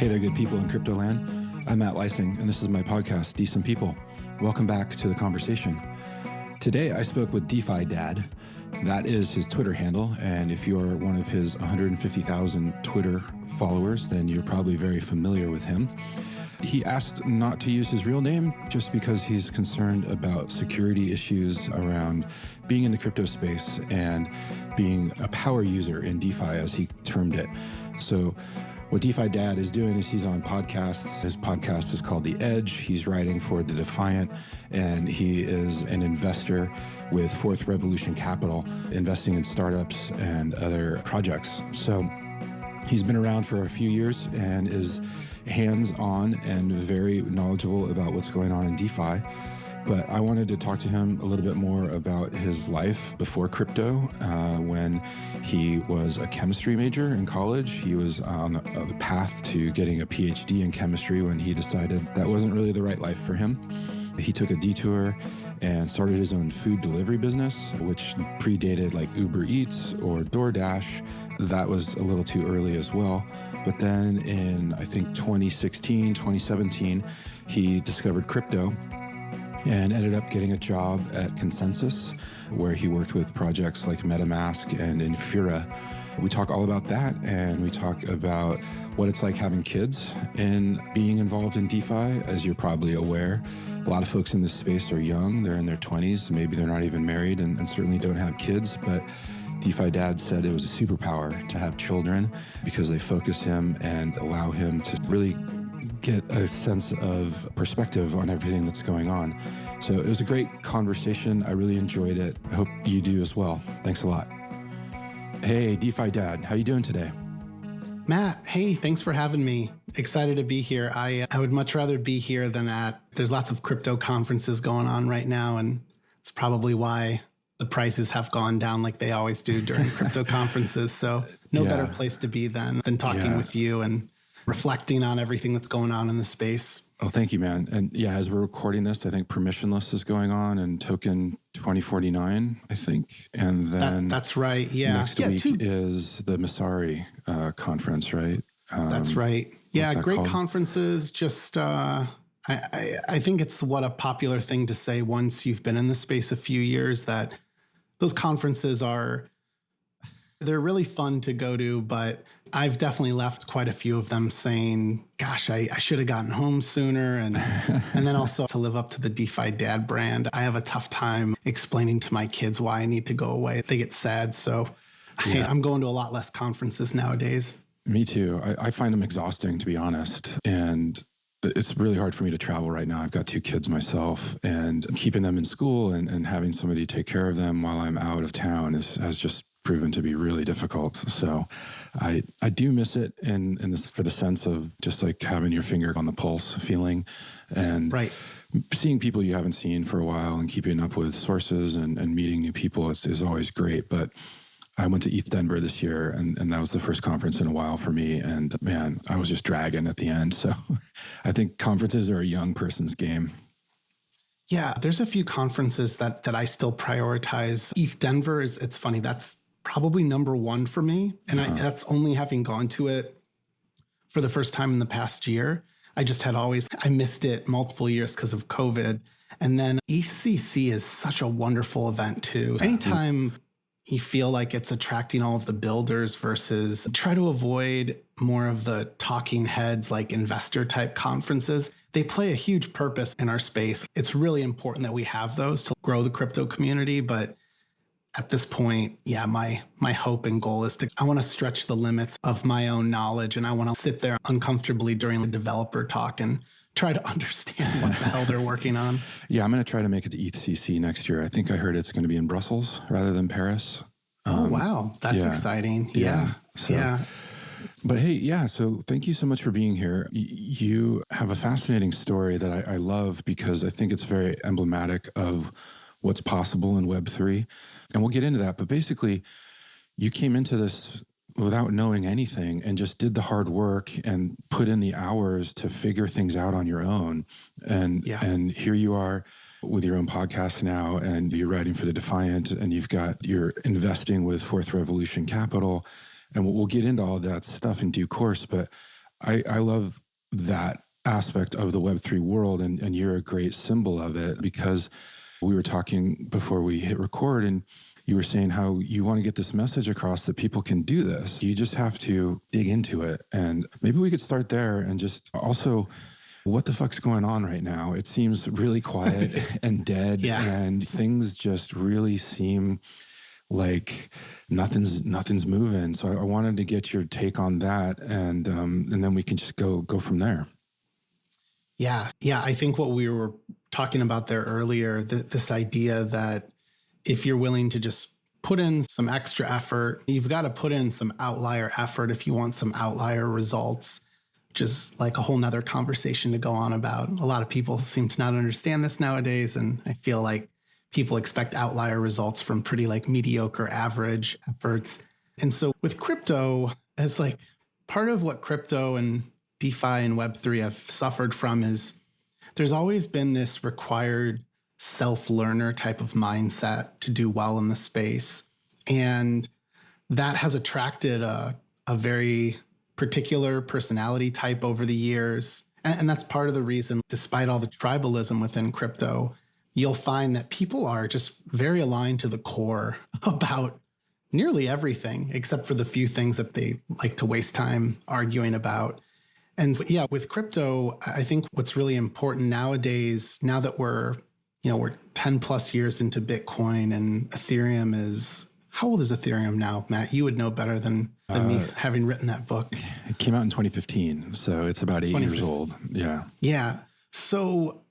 Hey there, good people in crypto land. I'm Matt Leising, and this is my podcast, Decent People. Welcome back to the conversation. Today, I spoke with Defi Dad. That is his Twitter handle, and if you're one of his 150,000 Twitter followers, then you're probably very familiar with him. He asked not to use his real name just because he's concerned about security issues around being in the crypto space and being a power user in DeFi, as he termed it. So what Defi Dad is doing is he's on podcasts. His podcast is called The Edge. He's writing for The Defiant, and he is an investor with Fourth Revolution Capital, investing in startups and other projects. So he's been around for a few years and is hands-on and very knowledgeable about what's going on in DeFi. But I wanted to talk to him a little bit more about his life before crypto. When he was a chemistry major in college, he was on the path to getting a PhD in chemistry when he decided that wasn't really the right life for him. He took a detour and started his own food delivery business, which predated like Uber Eats or DoorDash. That was a little too early as well. But then in, I think, 2016, 2017, he discovered crypto and ended up getting a job at Consensus, where he worked with projects like MetaMask and Infura. We talk all about that, and we talk about what it's like having kids and being involved in DeFi. As you're probably aware, a lot of folks in this space are young. They're in their 20s. Maybe they're not even married and certainly don't have kids. But Defi Dad said it was a superpower to have children because they focus him and allow him to really get a sense of perspective on everything that's going on. So it was a great conversation. I really enjoyed it. I hope you do as well. Thanks a lot. Hey, Defi Dad, how you doing today? Matt, hey, thanks for having me. Excited to be here. I would much rather be here than there's lots of crypto conferences going on right now, and it's probably why the prices have gone down like they always do during crypto conferences. So no better place to be than talking with you and reflecting on everything that's going on in the space. Oh, thank you, man. And yeah, as we're recording this, I think permissionless is going on and token 2049, I think. And then that's right. Yeah. Next week is the Masari conference, right? That's right. Yeah. Great called? Conferences. Just, I think it's what a popular thing to say once you've been in the space a few years, that those conferences they're really fun to go to, but I've definitely left quite a few of them saying, gosh, I should have gotten home sooner. And then also to live up to the Defi Dad brand, I have a tough time explaining to my kids why I need to go away. They get sad. So I'm going to a lot less conferences nowadays. Me too. I find them exhausting, to be honest. And it's really hard for me to travel right now. I've got 2 kids myself, and keeping them in school and having somebody take care of them while I'm out of town has just proven to be really difficult. So I do miss it in this, for the sense of just like having your finger on the pulse feeling, and seeing people you haven't seen for a while and keeping up with sources and meeting new people is always great. But I went to ETH Denver this year, and that was the first conference in a while for me. And man, I was just dragging at the end. So I think conferences are a young person's game. Yeah, there's a few conferences that I still prioritize. ETH Denver it's funny. That's probably number 1 for me. And that's only having gone to it for the first time in the past year. I missed it multiple years because of COVID. And then ECC is such a wonderful event too. Anytime you feel like it's attracting all of the builders versus try to avoid more of the talking heads, like investor type conferences. They play a huge purpose in our space. It's really important that we have those to grow the crypto community. But at this point, my hope and goal is I want to stretch the limits of my own knowledge, and I want to sit there uncomfortably during the developer talk and try to understand what the hell they're working on. Yeah, I'm going to try to make it to ETHCC next year. I think I heard it's going to be in Brussels rather than Paris. Oh, wow. That's exciting. Yeah. But hey, so thank you so much for being here. You have a fascinating story that I love because I think it's very emblematic of what's possible in Web3. And we'll get into that. But basically, you came into this without knowing anything and just did the hard work and put in the hours to figure things out on your own. And here you are with your own podcast now, and you're writing for The Defiant, and you're investing with Fourth Revolution Capital. And we'll get into all of that stuff in due course. But I love that aspect of the Web3 world, and you're a great symbol of it, because we were talking before we hit record, and you were saying how you want to get this message across that people can do this. You just have to dig into it. And maybe we could start there, and just also, what the fuck's going on right now? It seems really quiet and dead, and things just really seem like nothing's moving. So I wanted to get your take on that, and then we can just go from there. Yeah. I think what we were talking about there earlier, this idea that if you're willing to just put in some extra effort, you've got to put in some outlier effort if you want some outlier results, which is like a whole nother conversation to go on about. A lot of people seem to not understand this nowadays. And I feel like people expect outlier results from pretty like mediocre average efforts. And so with crypto, as like part of what crypto and DeFi and Web3 have suffered from is there's always been this required self-learner type of mindset to do well in the space. And that has attracted a very particular personality type over the years. And that's part of the reason, despite all the tribalism within crypto, you'll find that people are just very aligned to the core about nearly everything, except for the few things that they like to waste time arguing about. And so, yeah, with crypto, I think what's really important nowadays, now that we're 10 plus years into Bitcoin, and Ethereum is, how old is Ethereum now, Matt? You would know better than me, having written that book. It came out in 2015, so it's about 8 years old. Yeah. Yeah. So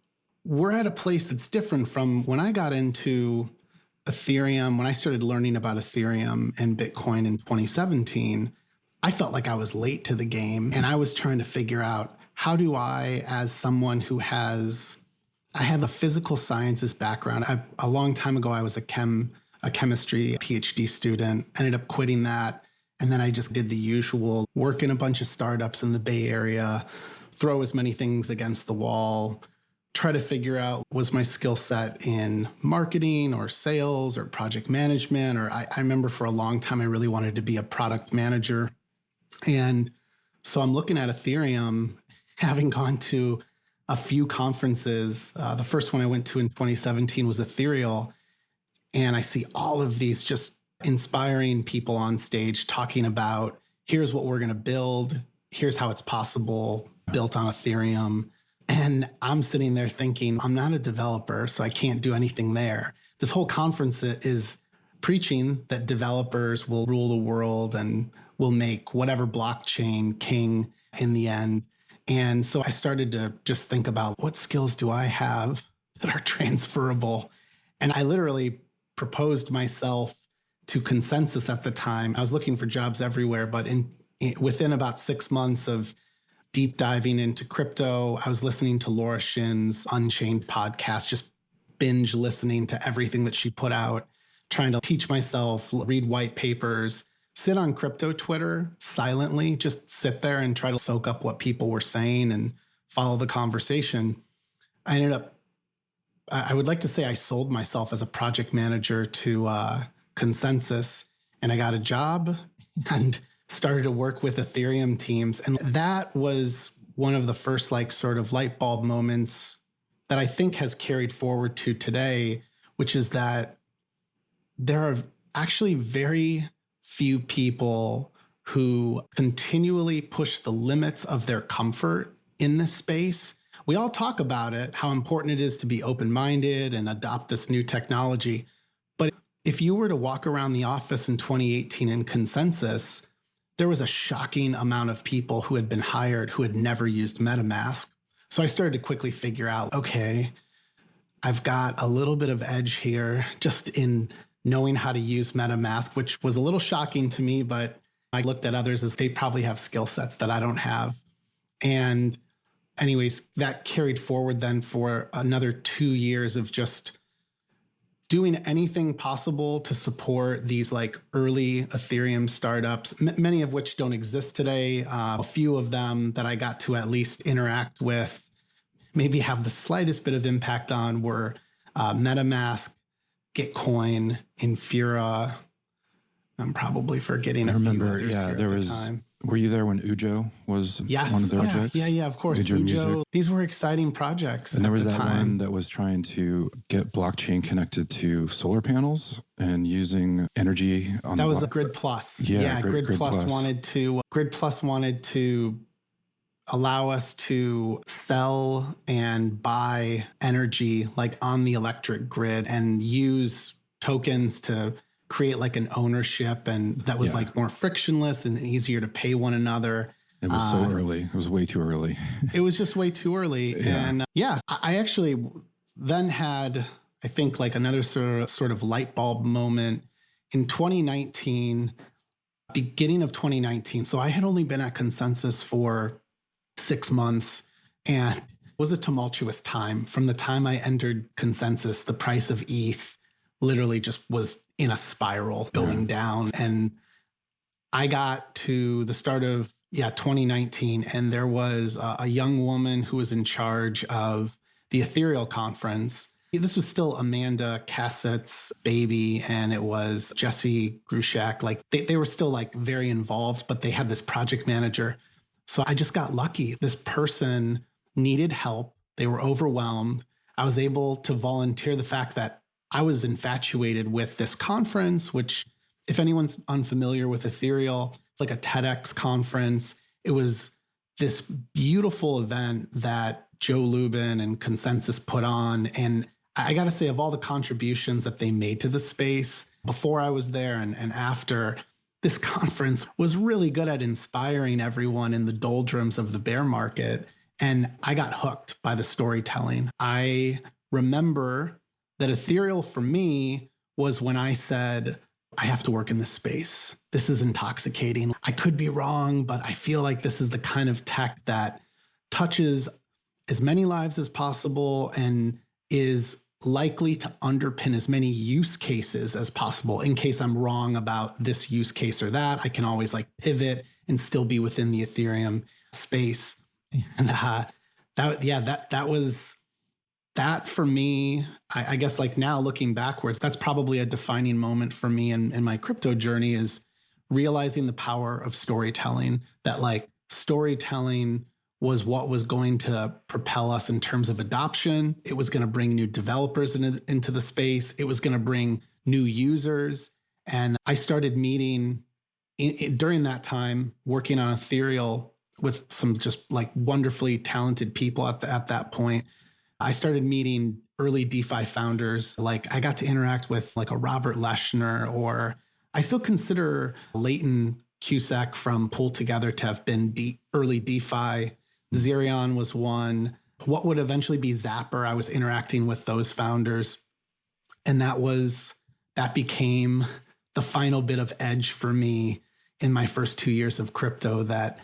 we're at a place that's different from when I got into Ethereum, when I started learning about Ethereum and Bitcoin in 2017. I felt like I was late to the game, and I was trying to figure out, how do I, as someone who I have a physical sciences background. A long time ago, I was a chemistry PhD student, ended up quitting that. And then I just did the usual, work in a bunch of startups in the Bay Area, throw as many things against the wall, try to figure out, was my skill set in marketing or sales or project management? Or I remember for a long time, I really wanted to be a product manager. And so I'm looking at Ethereum, having gone to a few conferences. The first one I went to in 2017 was Ethereal. And I see all of these just inspiring people on stage talking about, here's what we're going to build. Here's how it's possible, built on Ethereum. And I'm sitting there thinking, I'm not a developer, so I can't do anything there. This whole conference is preaching that developers will rule the world and will make whatever blockchain king in the end. And so I started to just think about, what skills do I have that are transferable? And I literally proposed myself to Consensus at the time. I was looking for jobs everywhere, but within about 6 months of deep diving into crypto, I was listening to Laura Shin's Unchained podcast, just binge listening to everything that she put out, trying to teach myself, read white papers, sit on crypto Twitter silently, just sit there and try to soak up what people were saying and follow the conversation. I would like to say I sold myself as a project manager to Consensus, and I got a job and started to work with Ethereum teams. And that was one of the first sort of light bulb moments that I think has carried forward to today, which is that there are actually very few people who continually push the limits of their comfort in this space. We all talk about it, how important it is to be open-minded and adopt this new technology. But if you were to walk around the office in 2018 in Consensus, there was a shocking amount of people who had been hired who had never used MetaMask. So I started to quickly figure out, okay, I've got a little bit of edge here just in knowing how to use MetaMask, which was a little shocking to me, but I looked at others as they probably have skill sets that I don't have. And anyways, that carried forward then for another 2 years of just doing anything possible to support these early Ethereum startups, many of which don't exist today. A few of them that I got to at least interact with, maybe have the slightest bit of impact on, were MetaMask, Gitcoin, Infura, I'm probably forgetting I a few remember, others yeah, here there at the was, time. were you there when Ujo was Yes. one of the Oh, projects? yeah, of course. Ujo Music. Ujo. These were exciting projects And there at was the that one time. that was trying to get blockchain connected to solar panels and using energy on That the was a Grid Plus. Yeah, Grid Plus Plus. wanted to allow us to sell and buy energy like on the electric grid and use tokens to create like an ownership, and that was like more frictionless and easier to pay one another. It was so early. It was way too early. It was just way too early. Yeah. And I actually then had, I think, like another sort of light bulb moment in 2019, beginning of 2019. So I had only been at Consensus for 6 months, and it was a tumultuous time. From the time I entered Consensus, the price of ETH literally just was in a spiral going down. And I got to the start of 2019, and there was a young woman who was in charge of the Ethereal conference. This was still Amanda Cassett's baby, and it was Jesse Grushak. Like they were still like very involved, but they had this project manager. So I just got lucky. This person needed help. They were overwhelmed. I was able to volunteer the fact that I was infatuated with this conference, which, if anyone's unfamiliar with Ethereal, it's like a TEDx conference. It was this beautiful event that Joe Lubin and Consensus put on. And I got to say, of all the contributions that they made to the space before I was there and after, this conference was really good at inspiring everyone in the doldrums of the bear market. And I got hooked by the storytelling. I remember that Ethereal for me was when I said, I have to work in this space. This is intoxicating. I could be wrong, but I feel like this is the kind of tech that touches as many lives as possible and is likely to underpin as many use cases as possible. In case I'm wrong about this use case or that, I can always like pivot and still be within the Ethereum space. And that was that for me. I guess like now looking backwards, that's probably a defining moment for me in my crypto journey, is realizing the power of storytelling, that like storytelling was what was going to propel us in terms of adoption. It was going to bring new developers into the space. It was going to bring new users. And I started meeting during that time, working on Ethereal with some just like wonderfully talented people at that point. I started meeting early DeFi founders. Like I got to interact with like a Robert Leshner, or I still consider Leighton Cusack from Pull Together to have been early DeFi. Zerion was one. What would eventually be Zapper, I was interacting with those founders. And that became the final bit of edge for me in my first 2 years of crypto, that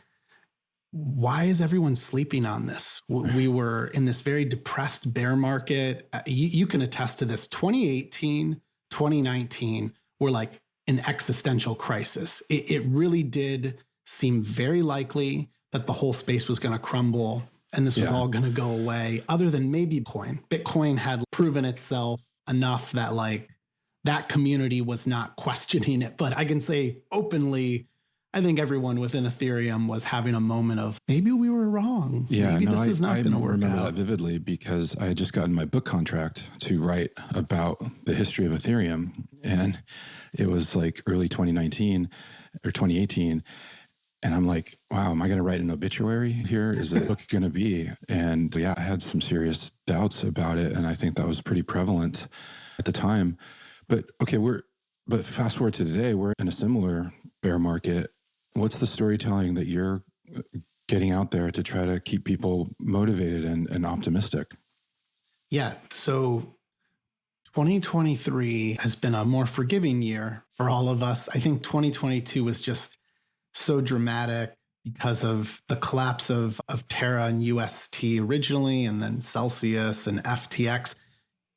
why is everyone sleeping on this? We were in this very depressed bear market. You can attest to this. 2018, 2019 were like an existential crisis. It really did seem very likely that the whole space was going to crumble and this was all going to go away, other than maybe Bitcoin. Bitcoin had proven itself enough that like that community was not questioning it. But I can say openly, I think everyone within Ethereum was having a moment of maybe we were wrong. Yeah, maybe this is not going to work out. I remember that vividly because I had just gotten my book contract to write about the history of Ethereum. And it was like early 2019 or 2018. And I'm like, wow, am I going to write an obituary here? Is the book going to be? And I had some serious doubts about it. And I think that was pretty prevalent at the time. But okay, but fast forward to today, we're in a similar bear market. What's the storytelling that you're getting out there to try to keep people motivated and optimistic? Yeah. So 2023 has been a more forgiving year for all of us. I think 2022 was just so dramatic because of the collapse of Terra and UST originally, and then Celsius and FTX.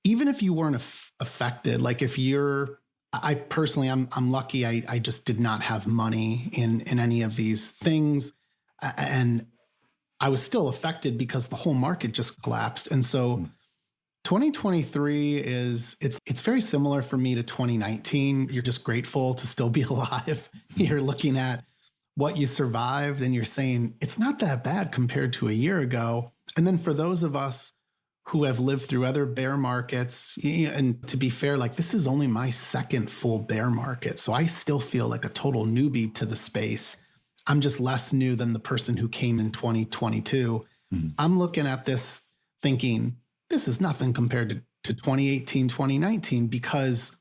Even if you weren't affected, like if you're, I personally, I'm lucky. I just did not have money in any of these things. And I was still affected because the whole market just collapsed. And so 2023 it's very similar for me to 2019. You're just grateful to still be alive. You're looking at what you survived and you're saying it's not that bad compared to a year ago. And then for those of us who have lived through other bear markets, and to be fair, like this is only my second full bear market. So I still feel like a total newbie to the space. I'm just less new than the person who came in 2022. I'm looking at this thinking, this is nothing compared to 2018, 2019, because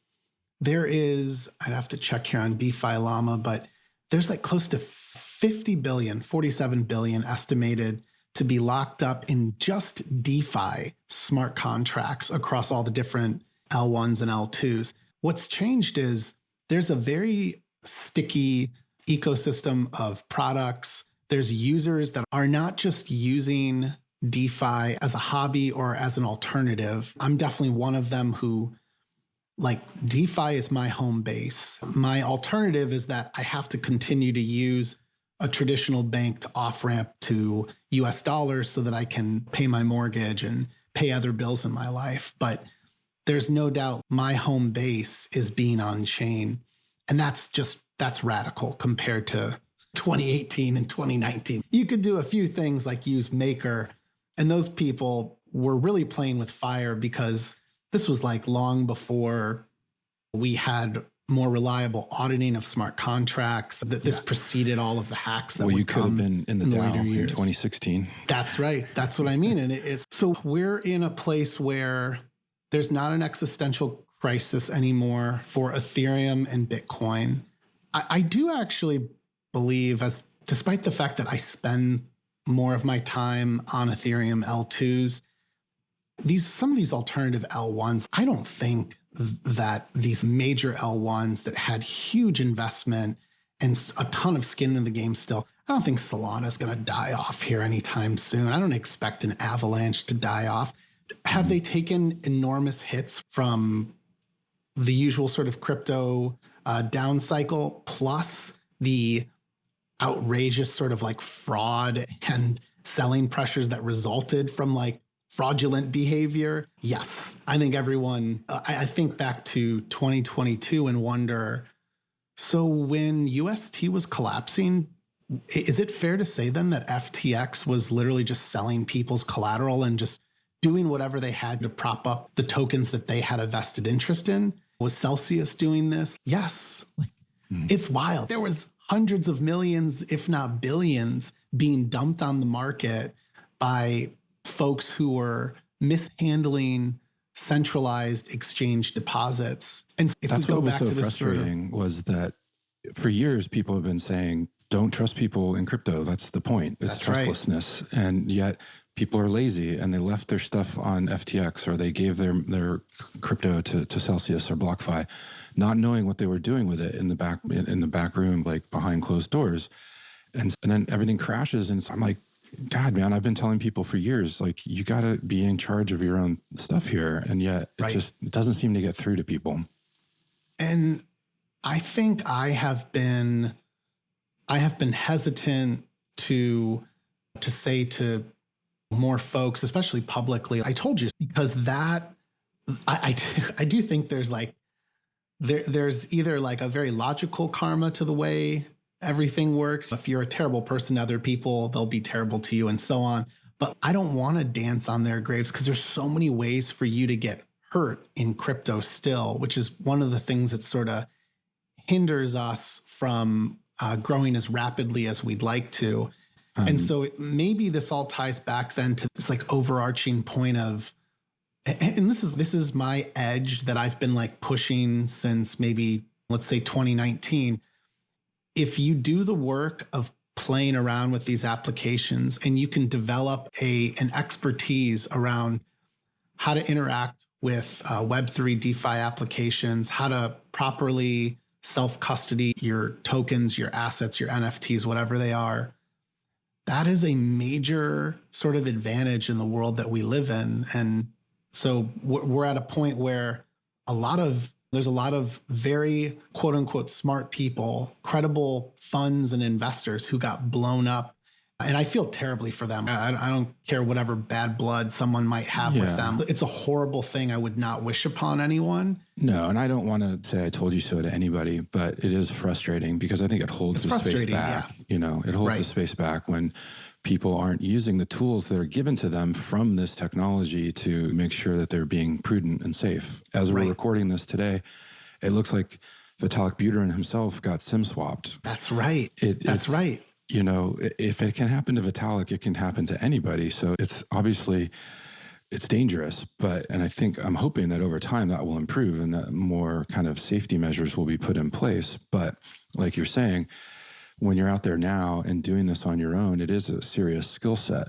there is, I'd have to check here on DeFi Llama, but there's like close to 50 billion, 47 billion estimated to be locked up in just DeFi smart contracts across all the different L1s and L2s. What's changed is there's a very sticky ecosystem of products. There's users that are not just using DeFi as a hobby or as an alternative. I'm definitely one of them who, like, DeFi is my home base. My alternative is that I have to continue to use a traditional bank to off-ramp to US dollars so that I can pay my mortgage and pay other bills in my life. But there's no doubt my home base is being on chain. And that's radical compared to 2018 and 2019. You could do a few things like use Maker, and those people were really playing with fire because this was like long before we had more reliable auditing of smart contracts. That this preceded all of the hacks that you would could come have been in the later DAO in years. 2016. That's right. That's what I mean. And it's so we're in a place where there's not an existential crisis anymore for Ethereum and Bitcoin. I do actually believe, as despite the fact that I spend more of my time on Ethereum L2s, some of these alternative L1s, I don't think that these major L1s that had huge investment and a ton of skin in the game still, I don't think Solana is going to die off here anytime soon. I don't expect an Avalanche to die off. Have they taken enormous hits from the usual sort of crypto down cycle, plus the outrageous sort of like fraud and selling pressures that resulted from like fraudulent behavior? Yes. I think everyone, I think back to 2022 and wonder, so when UST was collapsing, is it fair to say then that FTX was literally just selling people's collateral and just doing whatever they had to prop up the tokens that they had a vested interest in? Was Celsius doing this? Yes. It's wild. There was hundreds of millions, if not billions, being dumped on the market by folks who were mishandling centralized exchange deposits. And if That's we go what was back so to this frustrating was that for years people have been saying, don't trust people in crypto. That's the point. It's trustlessness. Right. And yet people are lazy and they left their stuff on FTX or they gave their crypto to Celsius or BlockFi, not knowing what they were doing with it in the back room, like behind closed doors. And then everything crashes. And I'm like, God, man, I've been telling people for years, like, you got to be in charge of your own stuff here. And yet it doesn't seem to get through to people. And I think I have been hesitant to say to more folks, especially publicly, I told you, because that I do think there's like there's either like a very logical karma to the way everything works. If you're a terrible person to other people, they'll be terrible to you and so on. But I don't want to dance on their graves because there's so many ways for you to get hurt in crypto still, which is one of the things that sort of hinders us from growing as rapidly as we'd like to. And so maybe this all ties back then to this like overarching point of, and this is my edge that I've been like pushing since maybe, let's say 2019. If you do the work of playing around with these applications and you can develop an expertise around how to interact with Web3 DeFi applications, how to properly self-custody your tokens, your assets, your NFTs, whatever they are, that is a major sort of advantage in the world that we live in. And so we're at a point where there's a lot of very quote unquote smart people, credible funds and investors who got blown up And I feel terribly for them. I don't care whatever bad blood someone might have with them. It's a horrible thing I would not wish upon anyone. No, and I don't want to say I told you so to anybody, but it is frustrating because I think it holds the space back. Yeah. It holds the space back when people aren't using the tools that are given to them from this technology to make sure that they're being prudent and safe. As we're recording this today, it looks like Vitalik Buterin himself got SIM swapped. That's right. That's right. If it can happen to Vitalik, it can happen to anybody. So it's obviously, it's dangerous, and I'm hoping that over time that will improve and that more kind of safety measures will be put in place. But like you're saying, when you're out there now and doing this on your own, it is a serious skill set.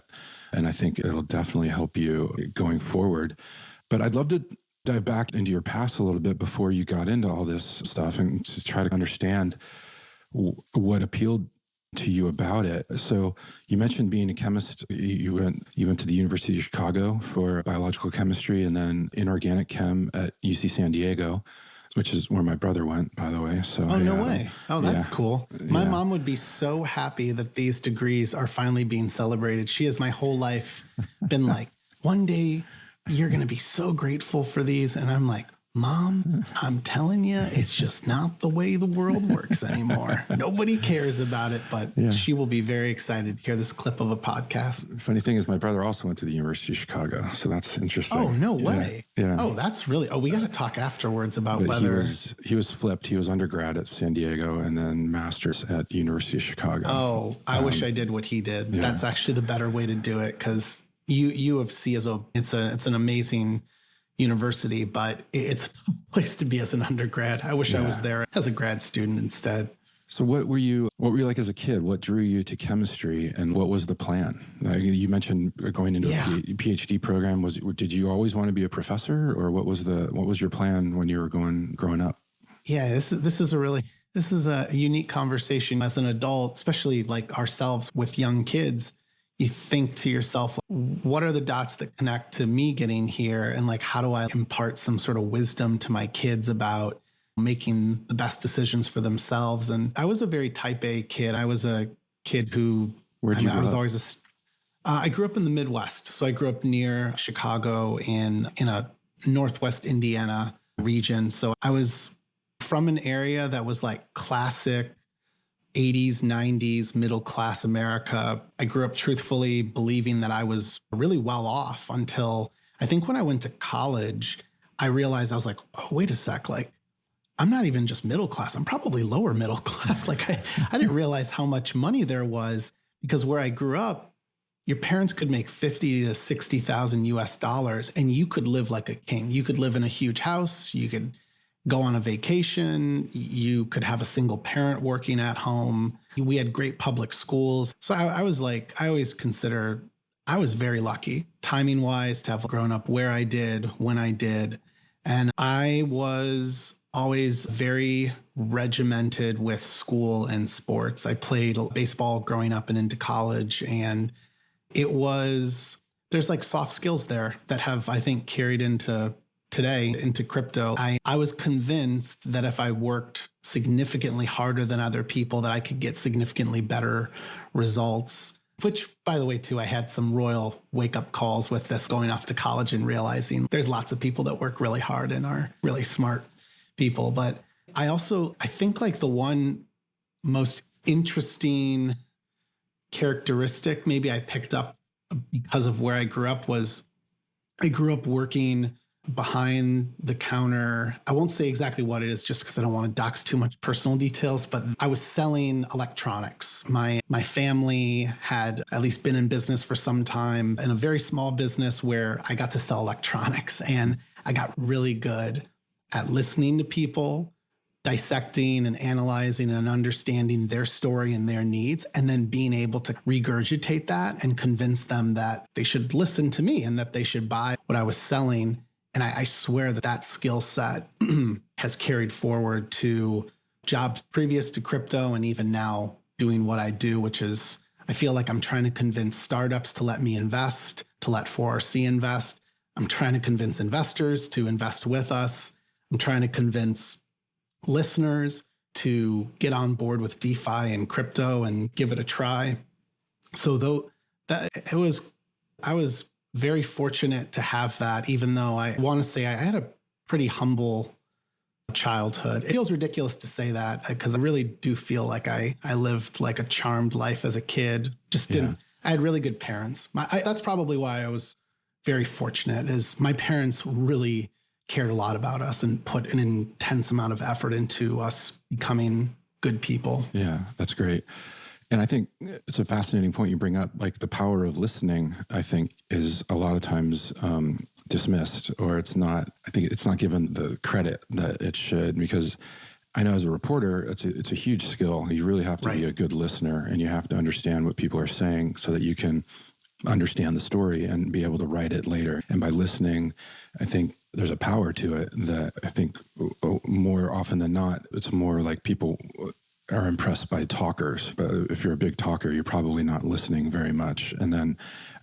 And I think it'll definitely help you going forward. But I'd love to dive back into your past a little bit before you got into all this stuff and to try to understand what appealed to you about it. So you mentioned being a chemist. You went to the University of Chicago for biological chemistry and then inorganic chem at UC San Diego, which is where my brother went, by the way. So no way. Oh, that's cool. My mom would be so happy that these degrees are finally being celebrated. She has my whole life been like, one day you're going to be so grateful for these. And I'm like, Mom, I'm telling you, it's just not the way the world works anymore. Nobody cares about it, but she will be very excited to hear this clip of a podcast. Funny thing is, my brother also went to the University of Chicago, so that's interesting. Oh, no way. Yeah. Oh, that's really, we got to talk afterwards about whether... He was flipped. He was undergrad at San Diego and then master's at University of Chicago. Oh, I wish I did what he did. Yeah. That's actually the better way to do it because U of C it's an amazing university, but it's a tough place to be as an undergrad. I wish I was there as a grad student instead. So what were you like as a kid? What drew you to chemistry and what was the plan? You mentioned going into a PhD program. Did you always want to be a professor or what was your plan when you were growing up? Yeah, this is a unique conversation as an adult, especially like ourselves with young kids. You think to yourself, what are the dots that connect to me getting here? And like, how do I impart some sort of wisdom to my kids about making the best decisions for themselves? And I was a very type A kid. I was a kid who, I was always I grew up in the Midwest. So I grew up near Chicago in a Northwest Indiana region. So I was from an area that was like classic 80s, 90s, middle class America. I grew up truthfully believing that I was really well off until I think when I went to college, I realized I was like, oh, wait a sec. Like, I'm not even just middle class. I'm probably lower middle class. Like I didn't realize how much money there was because where I grew up, your parents could make 50 to 60,000 US dollars and you could live like a king. You could live in a huge house. You could go on a vacation. You could have a single parent working at home. We had great public schools. So I was like, I always consider I was very lucky timing wise to have grown up where I did, when I did. And I was always very regimented with school and sports. I played baseball growing up and into college. And there's like soft skills there that have, I think, carried into today into crypto. I was convinced that if I worked significantly harder than other people, that I could get significantly better results, which, by the way, too, I had some royal wake-up calls with this going off to college and realizing there's lots of people that work really hard and are really smart people. But I think like the one most interesting characteristic maybe I picked up because of where I grew up was I grew up working behind the counter. I won't say exactly what it is just because I don't want to dox too much personal details, but I was selling electronics. My family had at least been in business for some time in a very small business where I got to sell electronics. And I got really good at listening to people, dissecting and analyzing and understanding their story and their needs, and then being able to regurgitate that and convince them that they should listen to me and that they should buy what I was selling. And I swear that skill set has carried forward to jobs previous to crypto and even now doing what I do, which is I feel like I'm trying to convince startups to let me invest, to let 4RC invest. I'm trying to convince investors to invest with us. I'm trying to convince listeners to get on board with DeFi and crypto and give it a try. So though that it was, I was very fortunate to have that, even though I want to say I had a pretty humble childhood. It feels ridiculous to say that because I really do feel like I lived like a charmed life as a kid. Just Yeah. didn't, I had really good parents. That's probably why I was very fortunate is my parents really cared a lot about us and put an intense amount of effort into us becoming good people. Yeah, that's great. And I think it's a fascinating point you bring up. Like the power of listening, I think, is a lot of times dismissed, or it's not. I think it's not given the credit that it should. Because I know as a reporter, it's a huge skill. You really have to be a good listener, and you have to understand what people are saying so that you can understand the story and be able to write it later. And by listening, I think there's a power to it that I think more often than not, it's more like people are impressed by talkers. But if you're a big talker, you're probably not listening very much. And then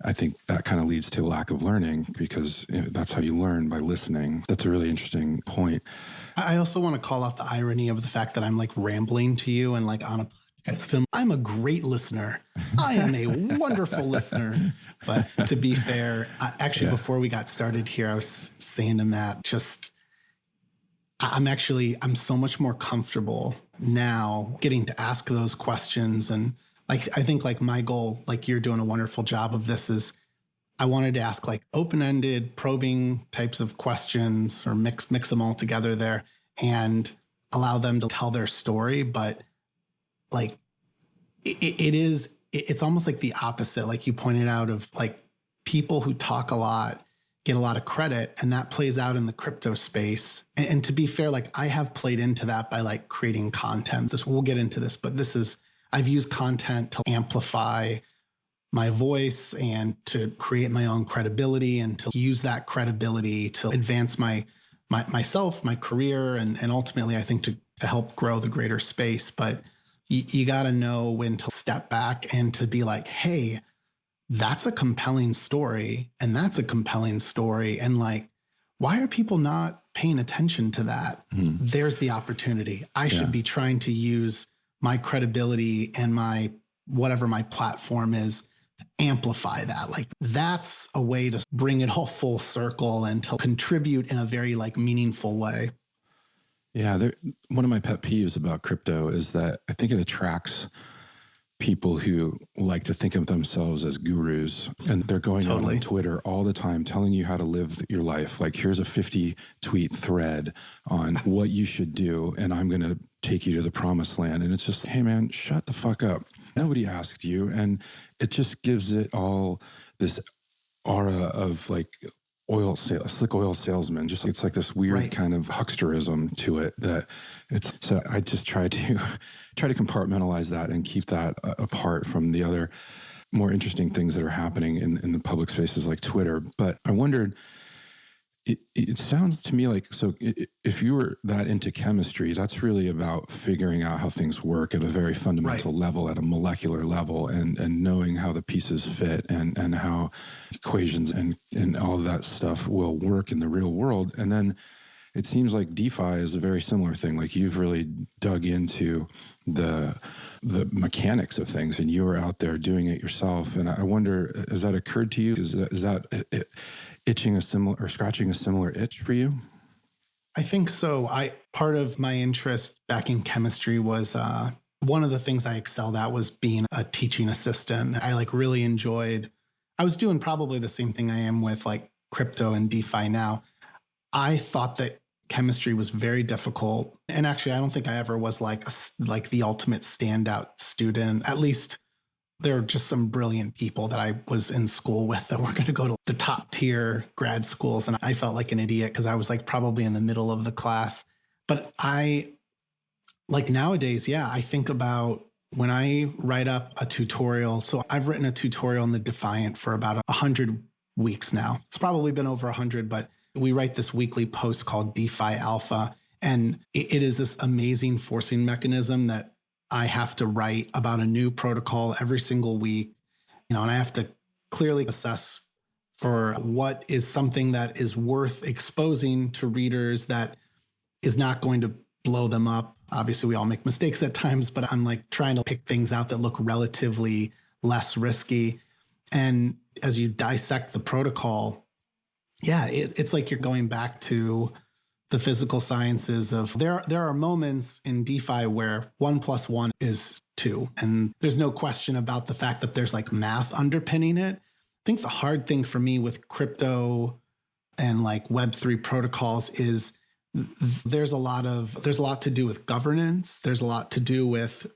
I think that kind of leads to a lack of learning because that's how you learn, by listening. That's a really interesting point. I also want to call out the irony of the fact that I'm like rambling to you and like on a podcast. I'm a great listener. I am a wonderful listener. But to be fair, before we got started here, I was saying to Matt, I'm so much more comfortable now getting to ask those questions. And like, I think like my goal, like you're doing a wonderful job of this, is I wanted to ask like open-ended probing types of questions or mix them all together there and allow them to tell their story. But like it's almost like the opposite. Like you pointed out of like people who talk a lot get a lot of credit, and that plays out in the crypto space. And to be fair, like I have played into that by like creating content. We'll get into this, but I've used content to amplify my voice and to create my own credibility and to use that credibility to advance myself, my career, and ultimately I think to help grow the greater space. But you got to know when to step back and to be like, hey, that's a compelling story. And that's a compelling story. And like, why are people not paying attention to that? There's the opportunity. I should be trying to use my credibility and my whatever my platform is to amplify that. Like that's a way to bring it all full circle and to contribute in a very like meaningful way. Yeah, one of my pet peeves about crypto is that I think it attracts people who like to think of themselves as gurus, and they're going out on Twitter all the time telling you how to live your life. Like, here's a 50 tweet thread on what you should do, and I'm going to take you to the promised land. And it's just, hey man, shut the fuck up. Nobody asked you. And it just gives it all this aura of like slick oil salesman. Just it's like this weird kind of hucksterism to it that so I just try to compartmentalize that and keep that apart from the other more interesting things that are happening in the public spaces like Twitter. But I wondered, it sounds to me like, so if you were that into chemistry, that's really about figuring out how things work at a very fundamental level, at a molecular level, and knowing how the pieces fit and how equations and all of that stuff will work in the real world. And then it seems like DeFi is a very similar thing. Like you've really dug into the mechanics of things, and you were out there doing it yourself. And I wonder, has that occurred to you? Is that scratching a similar itch for you? I think so. Part of my interest back in chemistry was one of the things I excelled at was being a teaching assistant. I like really enjoyed. I was doing probably the same thing I am with like crypto and DeFi now. I thought that chemistry was very difficult, and actually, I don't think I ever was like the ultimate standout student. At least there are just some brilliant people that I was in school with that were going to go to the top tier grad schools. And I felt like an idiot because I was like probably in the middle of the class. But I like nowadays, I think about when I write up a tutorial. So I've written a tutorial in the Defiant for about 100 weeks now. It's probably been over 100, but we write this weekly post called DeFi Alpha. And it is this amazing forcing mechanism that I have to write about a new protocol every single week, and I have to clearly assess for what is something that is worth exposing to readers that is not going to blow them up. Obviously, we all make mistakes at times, but I'm like trying to pick things out that look relatively less risky. And as you dissect the protocol, yeah, it's like you're going back to the physical sciences of there are moments in DeFi where 1 + 1 is 2. And there's no question about the fact that there's like math underpinning it. I think the hard thing for me with crypto and like Web3 protocols is there's a lot to do with governance. There's a lot to do with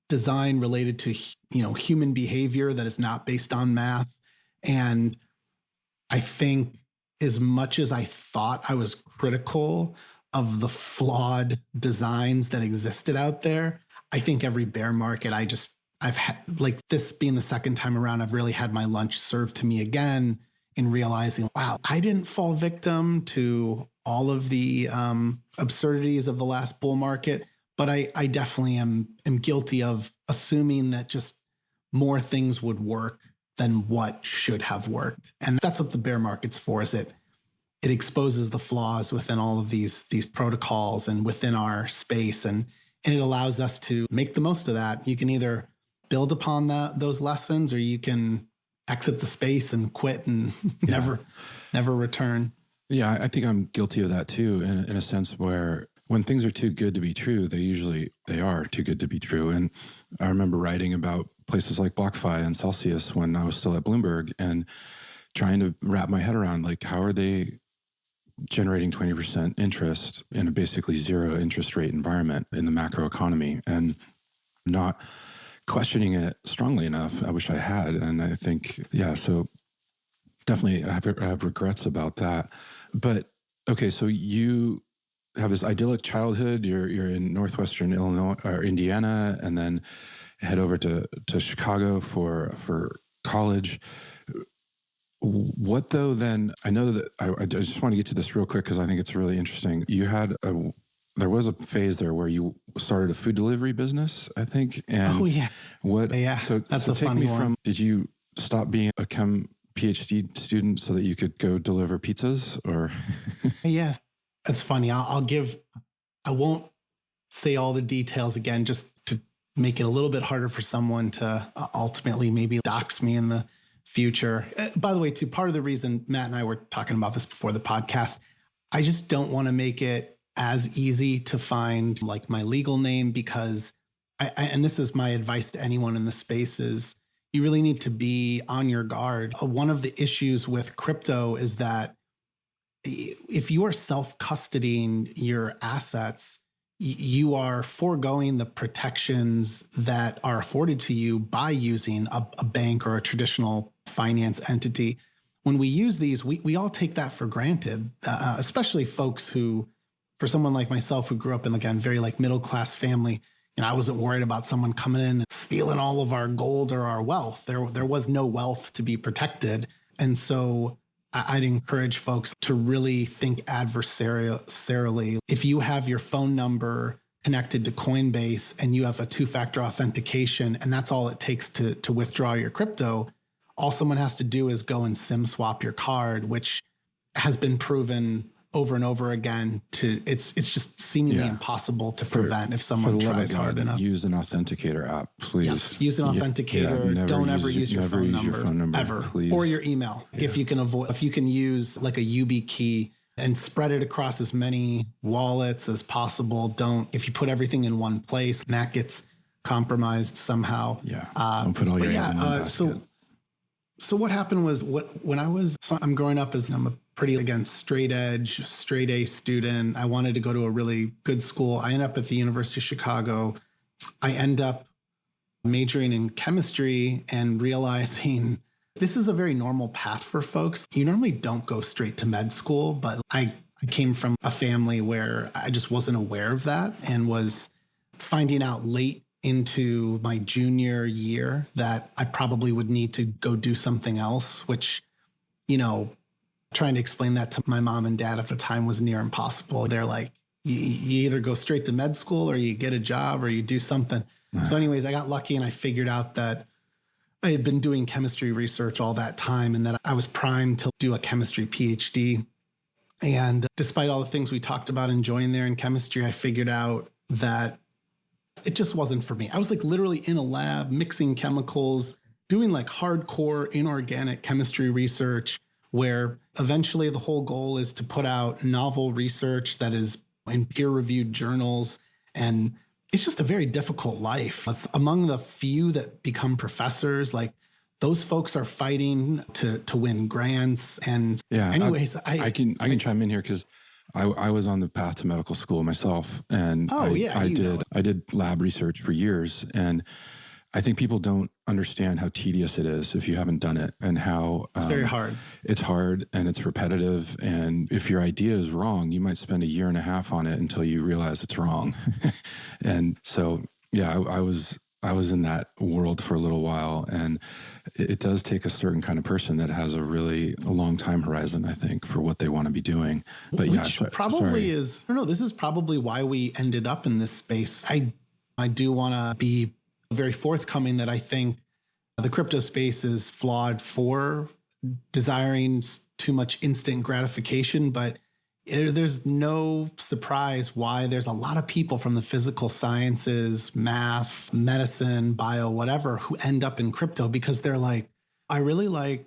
design related to, human behavior that is not based on math. And I think as much as I thought I was critical of the flawed designs that existed out there, I think every bear market, I've had, like this being the second time around, I've really had my lunch served to me again in realizing, wow, I didn't fall victim to all of the absurdities of the last bull market, but I definitely am guilty of assuming that just more things would work than what should have worked. And that's what the bear market's for, is it exposes the flaws within all of these protocols and within our space. And it allows us to make the most of that. You can either build upon those lessons, or you can exit the space and quit and never return. Yeah, I think I'm guilty of that too, in a sense where when things are too good to be true, they are too good to be true. And I remember writing about places like BlockFi and Celsius when I was still at Bloomberg and trying to wrap my head around, like, how are they generating 20% interest in a basically zero interest rate environment in the macro economy, and not questioning it strongly enough. I wish I had. And I think, yeah, so definitely I have regrets about that. But okay, so you have this idyllic childhood. You're in Northwestern Illinois or Indiana, and then head over to Chicago for college. What though then? I know that I just want to get to this real quick because I think it's really interesting. There was a phase there where you started a food delivery business, I think. And oh yeah, what? Yeah, so that's so a take funny me one. from. Did you stop being a PhD student so that you could go deliver pizzas, or? Yes, that's funny. I won't say all the details again, just to make it a little bit harder for someone to ultimately maybe dox me in the future. By the way, too, part of the reason Matt and I were talking about this before the podcast, I just don't want to make it as easy to find like my legal name, because and this is my advice to anyone in the space, is you really need to be on your guard. One of the issues with crypto is that if you are self-custodying your assets, you are foregoing the protections that are afforded to you by using a bank or a traditional finance entity. When we use these, we all take that for granted, especially folks who, for someone like myself who grew up in, again, very like middle-class family, I wasn't worried about someone coming in and stealing all of our gold or our wealth. There was no wealth to be protected. And so I'd encourage folks to really think adversarially. If you have your phone number connected to Coinbase and you have a two-factor authentication, and that's all it takes to withdraw your crypto, all someone has to do is go and SIM swap your card, which has been proven over and over again it's just seemingly impossible to prevent if someone tries hard enough. Use an authenticator app, please. Yes, use an authenticator. Don't ever use your phone number ever, please. Or your email. Yeah. If you can use like a YubiKey and spread it across as many wallets as possible. If you put everything in one place, and that gets compromised somehow. Yeah. Don't put all your eggs in one basket. So what happened was I'm growing up as I'm a pretty, again, straight edge, straight A student. I wanted to go to a really good school. I end up at the University of Chicago. I end up majoring in chemistry and realizing this is a very normal path for folks. You normally don't go straight to med school, but I came from a family where I just wasn't aware of that and was finding out late into my junior year that I probably would need to go do something else, which, trying to explain that to my mom and dad at the time was near impossible. They're like, you either go straight to med school or you get a job or you do something. Right. So anyways, I got lucky and I figured out that I had been doing chemistry research all that time and that I was primed to do a chemistry PhD. And despite all the things we talked about enjoying there in chemistry, I figured out that It just wasn't for me. I was like literally in a lab mixing chemicals, doing like hardcore inorganic chemistry research, where eventually the whole goal is to put out novel research that is in peer-reviewed journals. And it's just a very difficult life. It's among the few that become professors. Like those folks are fighting to win grants. And Yeah. anyways, I can chime in here because I was on the path to medical school myself, and I did lab research for years, and I think people don't understand how tedious it is if you haven't done it, and how it's very hard. It's hard and it's repetitive, and if your idea is wrong, you might spend a year and a half on it until you realize it's wrong. And so, yeah, I was in that world for a little while, and it does take a certain kind of person that has a long time horizon, I think, for what they want to be doing. But Which probably is, I don't know, this is probably why we ended up in this space. I do want to be very forthcoming that I think the crypto space is flawed for desiring too much instant gratification, but there's no surprise why there's a lot of people from the physical sciences, math, medicine, bio, whatever, who end up in crypto because they're like, I really like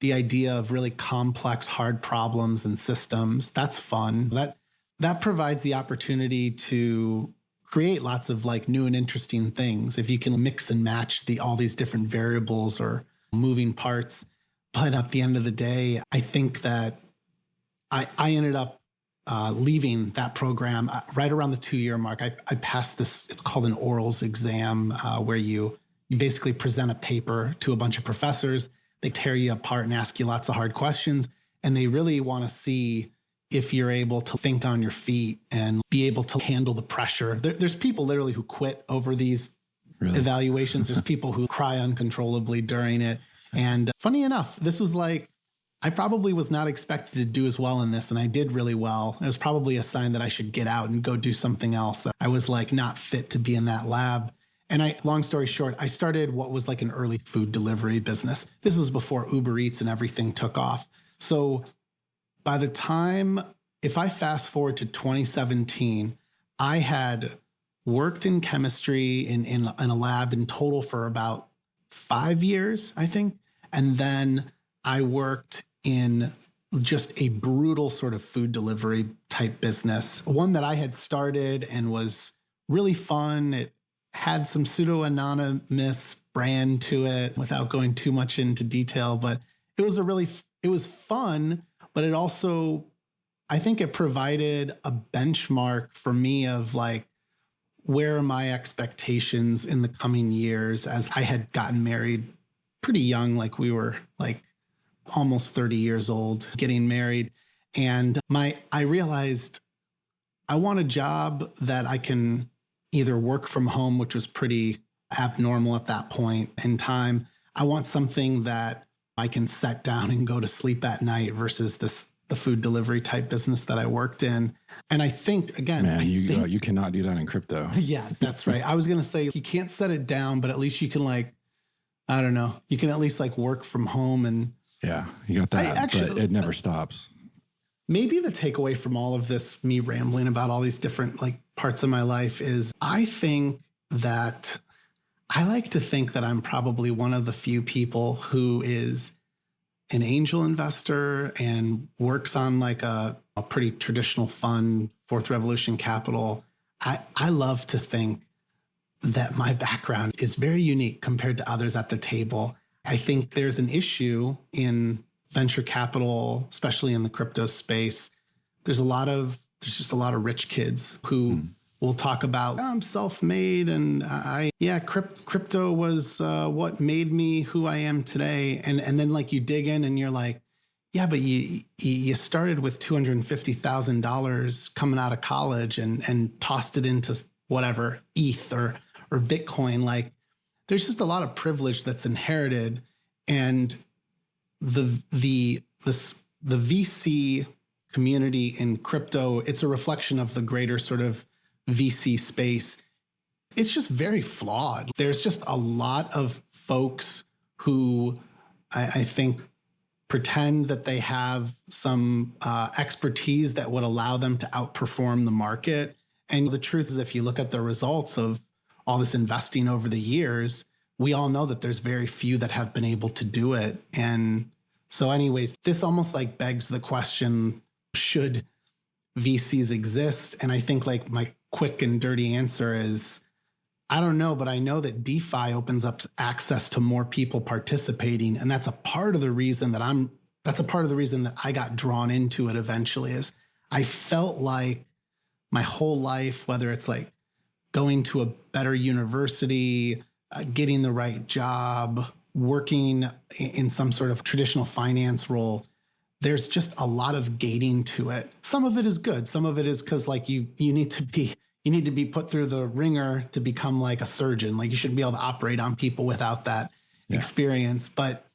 the idea of really complex, hard problems and systems. That's fun. That provides the opportunity to create lots of like new and interesting things if you can mix and match all these different variables or moving parts. But at the end of the day, I think that I ended up leaving that program right around the 2-year mark. I passed this, it's called an orals exam, where you basically present a paper to a bunch of professors. They tear you apart and ask you lots of hard questions. And they really want to see if you're able to think on your feet and be able to handle the pressure. There's people literally who quit over these evaluations. There's people who cry uncontrollably during it. And funny enough, this was like, I probably was not expected to do as well in this, and I did really well. It was probably a sign that I should get out and go do something else, that I was like not fit to be in that lab. And long story short, I started what was like an early food delivery business. This was before Uber Eats and everything took off. So by the time, if I fast forward to 2017, I had worked in chemistry in a lab in total for about 5 years, I think. And then I worked in just a brutal sort of food delivery type business, one that I had started and was really fun. It had some pseudo-anonymous brand to it without going too much into detail, but it was fun, but it also, I think it provided a benchmark for me of like, where are my expectations in the coming years, as I had gotten married pretty young, like we were like almost 30 years old, getting married. And I realized I want a job that I can either work from home, which was pretty abnormal at that point in time. I want something that I can set down and go to sleep at night versus the food delivery type business that I worked in. And I think, again, you cannot do that in crypto. Yeah, that's right. I was going to say you can't set it down, but at least you can like, I don't know, you can at least like work from home. And yeah, you got that, but it never stops. Maybe the takeaway from all of this, me rambling about all these different like parts of my life, is I like to think that I'm probably one of the few people who is an angel investor and works on like a pretty traditional fund, Fourth Revolution Capital. I love to think that my background is very unique compared to others at the table. I think there's an issue in venture capital, especially in the crypto space. There's just a lot of rich kids who will talk about, I'm self-made and crypto was what made me who I am today. And then like you dig in and you're like, yeah, but you started with $250,000 coming out of college and tossed it into whatever ETH or Bitcoin. Like there's just a lot of privilege that's inherited, and the VC community in crypto, it's a reflection of the greater sort of VC space. It's just very flawed. There's just a lot of folks who I think pretend that they have some expertise that would allow them to outperform the market. And the truth is, if you look at the results of all this investing over the years, we all know that there's very few that have been able to do it. And so anyways, this almost like begs the question, should VCs exist? And I think like my quick and dirty answer is, I don't know, but I know that DeFi opens up access to more people participating. And that's a part of the reason that I got drawn into it eventually. Is I felt like my whole life, whether it's like going to a better university, getting the right job, working in some sort of traditional finance role, there's just a lot of gating to it. Some of it is good. Some of it is because like you need to be put through the ringer to become like a surgeon. Like you shouldn't be able to operate on people without that experience. But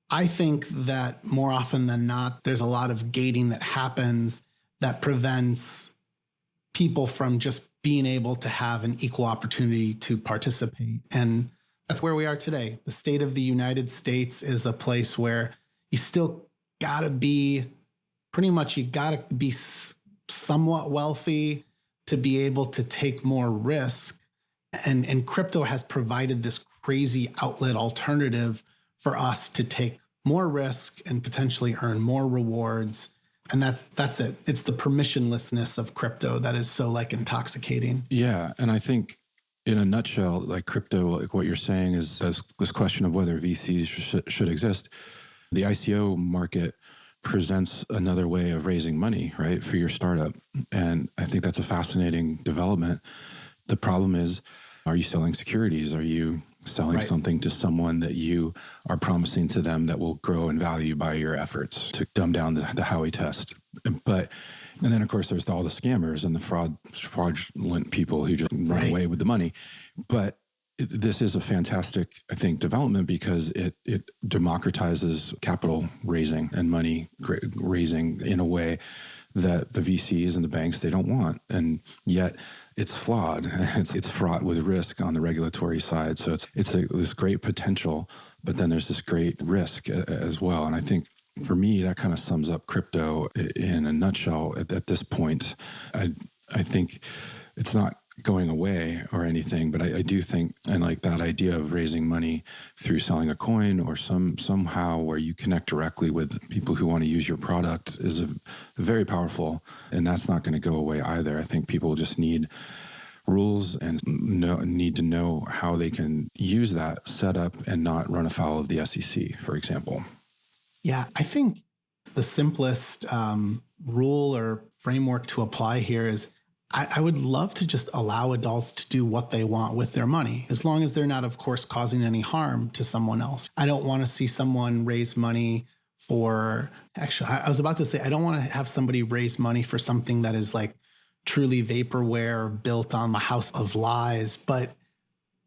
I think that more often than not, there's a lot of gating that happens that prevents people from just being able to have an equal opportunity to participate. And that's where we are today. The state of the United States is a place where you still gotta be somewhat wealthy to be able to take more risk. And crypto has provided this crazy outlet alternative for us to take more risk and potentially earn more rewards. And that's it. It's the permissionlessness of crypto that is so like intoxicating. Yeah. And I think in a nutshell, like crypto, like what you're saying is this question of whether VCs should exist. The ICO market presents another way of raising money, right, for your startup. And I think that's a fascinating development. The problem is, are you selling securities? Are you selling something to someone that you are promising to them that will grow in value by your efforts to dumb down the Howey test? And then of course there's all the scammers and the fraudulent people who just run away with the money. But this is a fantastic, I think, development because it democratizes capital raising and money raising in a way that the VCs and the banks, they don't want. And yet it's flawed. It's fraught with risk on the regulatory side. So it's this great potential, but then there's this great risk as well. And I think for me, that kind of sums up crypto in a nutshell at this point. I think it's not going away or anything, but I do think, and like that idea of raising money through selling a coin or somehow where you connect directly with people who want to use your product is very powerful, and that's not going to go away either. I think people just need rules and need to know how they can use that setup and not run afoul of the SEC, for example. Yeah, I think the simplest rule or framework to apply here is I would love to just allow adults to do what they want with their money, as long as they're not, of course, causing any harm to someone else. I don't want to see someone raise money I was about to say, I don't want to have somebody raise money for something that is like truly vaporware built on the house of lies. But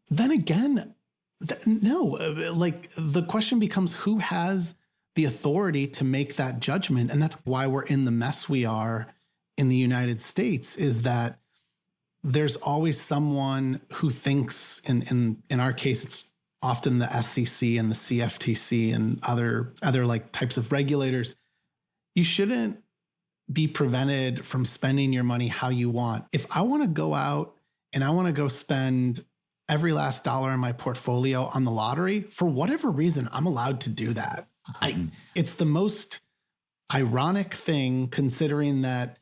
then again, no, like the question becomes who has the authority to make that judgment? And that's why we're in the mess we are in the United States, is that there's always someone who thinks, in our case, it's often the SEC and the CFTC and other like types of regulators. You shouldn't be prevented from spending your money how you want. If I want to go out and I want to go spend every last dollar in my portfolio on the lottery, for whatever reason, I'm allowed to do that. It's the most ironic thing, considering that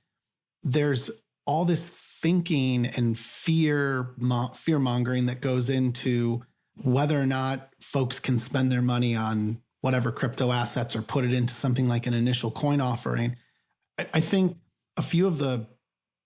there's all this thinking and fear mongering that goes into whether or not folks can spend their money on whatever crypto assets or put it into something like an initial coin offering. I think a few of the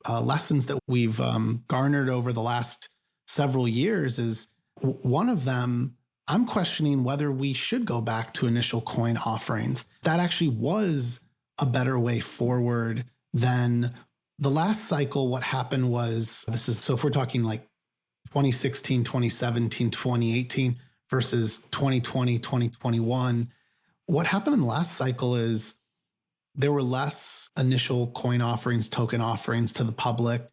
lessons that we've garnered over the last several years is one of them. I'm questioning whether we should go back to initial coin offerings. That actually was a better way forward than the last cycle. What happened was, so if we're talking like 2016, 2017, 2018 versus 2020, 2021, what happened in the last cycle is there were less initial coin offerings, token offerings to the public.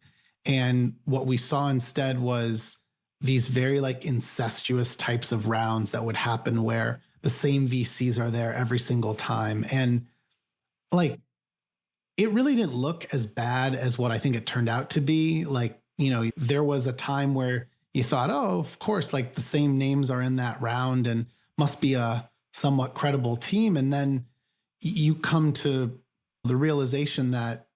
And what we saw instead was these very like incestuous types of rounds that would happen where the same VCs are there every single time. And like, it really didn't look as bad as what I think it turned out to be. Like, there was a time where you thought, oh, of course, like the same names are in that round and must be a somewhat credible team. And then you come to the realization that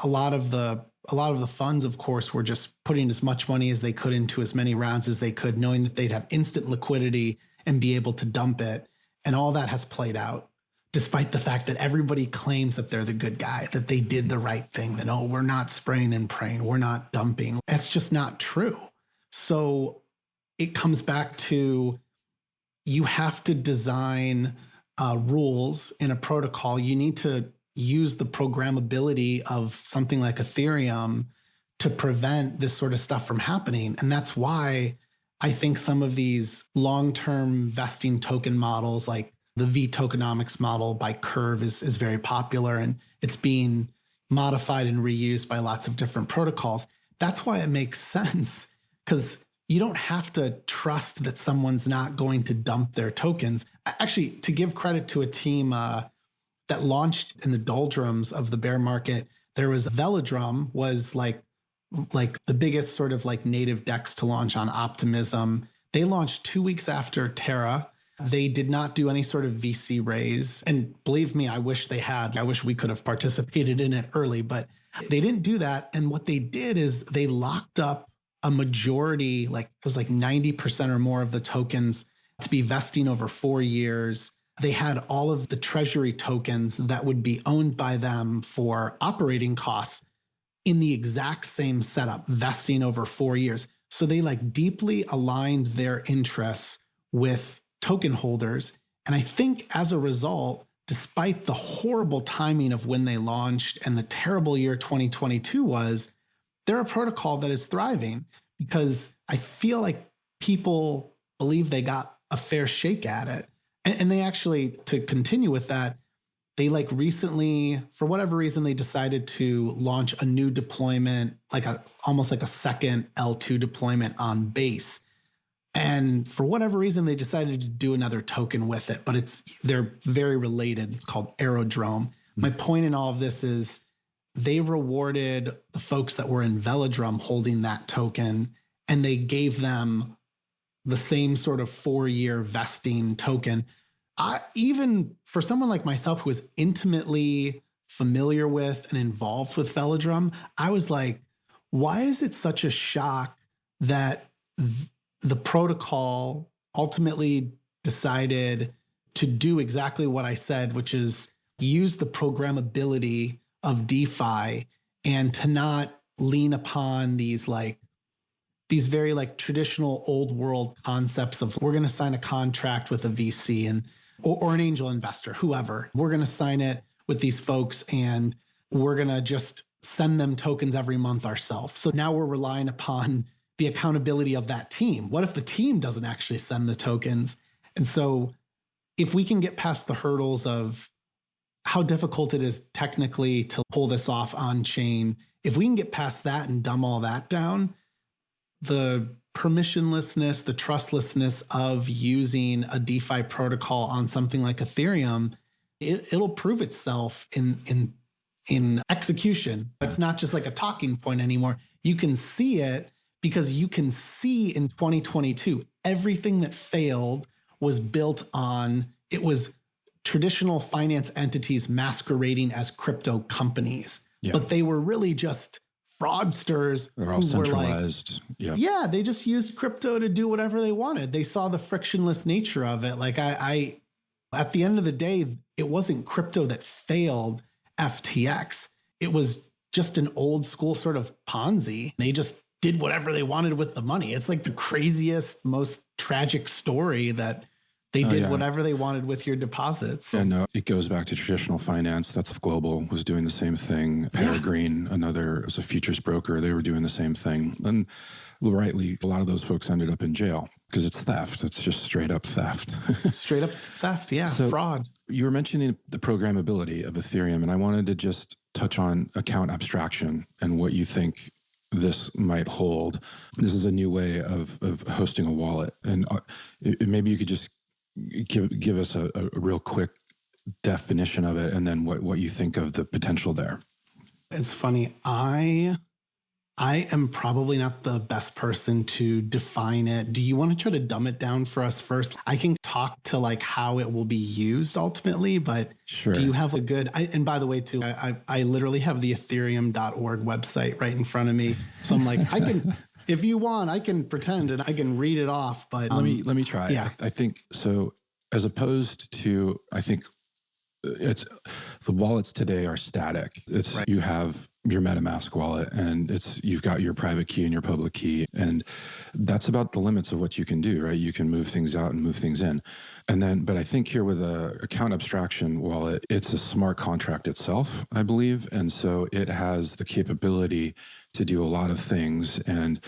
a lot of the funds, of course, were just putting as much money as they could into as many rounds as they could, knowing that they'd have instant liquidity and be able to dump it. And all that has played out, despite the fact that everybody claims that they're the good guy, that they did the right thing, that, oh, we're not spraying and praying, we're not dumping. That's just not true. So it comes back to, you have to design rules in a protocol. You need to use the programmability of something like Ethereum to prevent this sort of stuff from happening. And that's why I think some of these long-term vesting token models, like the V tokenomics model by Curve, is very popular, and it's being modified and reused by lots of different protocols. That's why it makes sense, because you don't have to trust that someone's not going to dump their tokens. Actually, to give credit to a team that launched in the doldrums of the bear market, there was Velodrum, was like the biggest sort of like native DEX to launch on Optimism. They launched 2 weeks after Terra. They did not do any sort of VC raise. And believe me, I wish they had. I wish we could have participated in it early, but they didn't do that. And what they did is they locked up a majority, like it was like 90% or more of the tokens to be vesting over 4 years. They had all of the treasury tokens that would be owned by them for operating costs in the exact same setup, vesting over 4 years. So they like deeply aligned their interests with token holders. And I think as a result, despite the horrible timing of when they launched and the terrible year 2022 was, they're a protocol that is thriving, because I feel like people believe they got a fair shake at it. And they actually, to continue with that, they like recently, for whatever reason, they decided to launch a new deployment, like almost like a second L2 deployment on Base. And for whatever reason, they decided to do another token with it, but they're very related. It's called Aerodrome. My point in all of this is, they rewarded the folks that were in Velodrum holding that token, and they gave them the same sort of 4-year vesting token. Even for someone like myself who is intimately familiar with and involved with Velodrum, I was like, why is it such a shock that the protocol ultimately decided to do exactly what I said, which is use the programmability of DeFi and to not lean upon these very like traditional old world concepts of, we're going to sign a contract with a VC or an angel investor, whoever. We're going to sign it with these folks and we're going to just send them tokens every month ourselves. So now we're relying upon the accountability of that team. What if the team doesn't actually send the tokens? And so if we can get past the hurdles of how difficult it is technically to pull this off on chain, if we can get past that and dumb all that down, the permissionlessness, the trustlessness of using a DeFi protocol on something like Ethereum, it'll prove itself in execution. It's not just like a talking point anymore. You can see it, because you can see in 2022, everything that failed was built on, it was traditional finance entities masquerading as crypto companies, but they were really just fraudsters. They're all centralized. Yeah, they just used crypto to do whatever they wanted. They saw the frictionless nature of it. Like I at the end of the day, it wasn't crypto that failed FTX. It was just an old school sort of Ponzi. They just did whatever they wanted with the money. It's like the craziest, most tragic story that they did whatever they wanted with your deposits. Yeah, no, it goes back to traditional finance. That's Global was doing the same thing. Peregrine, another, was a futures broker. They were doing the same thing. And rightly, a lot of those folks ended up in jail because it's theft. It's just straight up theft. Straight up theft, yeah, so fraud. You were mentioning the programmability of Ethereum, and I wanted to just touch on account abstraction and what you think this might hold. This is a new way of hosting a wallet. And maybe you could just give us a real quick definition of it, and then what you think of the potential there. It's funny. I I am probably not the best person to define it. Do you want to try to dumb it down for us first? I can talk to like how it will be used ultimately, but do you Sure. have a good, and by the way, too, I literally have the ethereum.org website right in front of me. So I'm like, I can, if you want, I can pretend and I can read it off, but Let me try. yeah, I think so. As opposed to, I think it's the wallets today are static. It's right. you have your MetaMask wallet and you've got your private key and your public key, and that's about the limits of what you can do, right? You can move things out and move things in. And then, but I think here with a account abstraction wallet, it's a smart contract itself, I believe. And so it has the capability to do a lot of things and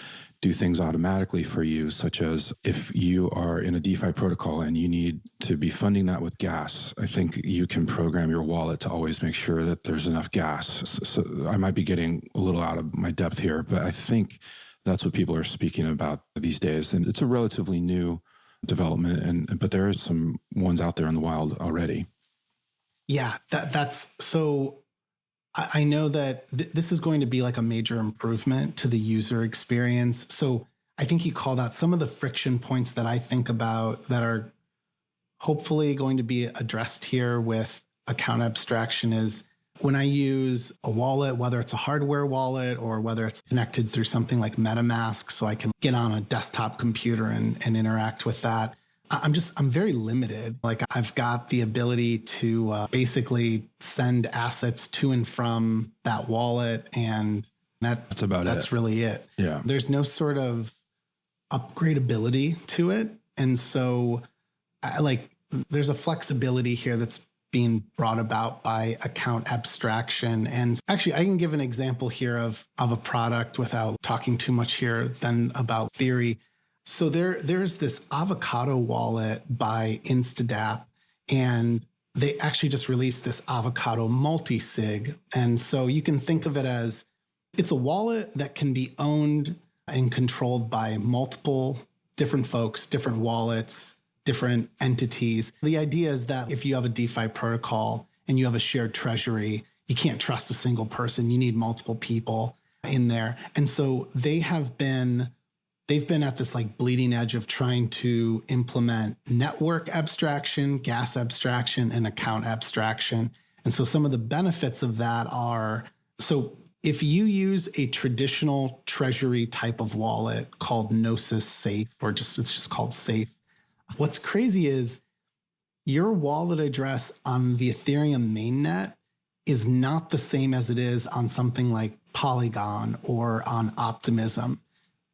do things automatically for you, such as if you are in a DeFi protocol and you need to be funding that with gas, I think you can program your wallet to always make sure that there's enough gas. So I might be getting a little out of my depth here, but I think that's what people are speaking about these days. And it's a relatively new development, but there are some ones out there in the wild already. Yeah, that's so. I know that this is going to be like a major improvement to the user experience. So I think you called out some of the friction points that I think about that are hopefully going to be addressed here with account abstraction is when I use a wallet, whether it's a hardware wallet or whether it's connected through something like MetaMask, so I can get on a desktop computer and interact with that. I'm very limited. Like I've got the ability to basically send assets to and from that wallet, and that's really it. Yeah. There's no sort of upgradability to it, and so there's a flexibility here that's being brought about by account abstraction. And actually, I can give an example here of a product without talking too much here then about theory. So there's this avocado wallet by Instadap, and they actually just released this avocado multi-sig. And so you can think of it as it's a wallet that can be owned and controlled by multiple different folks, different wallets, different entities. The idea is that if you have a DeFi protocol and you have a shared treasury, you can't trust a single person. You need multiple people in there. And so they've been at this like bleeding edge of trying to implement network abstraction, gas abstraction, and account abstraction. And so some of the benefits of that are, so if you use a traditional treasury type of wallet called Gnosis Safe, or it's just called Safe, what's crazy is your wallet address on the Ethereum mainnet is not the same as it is on something like Polygon or on Optimism.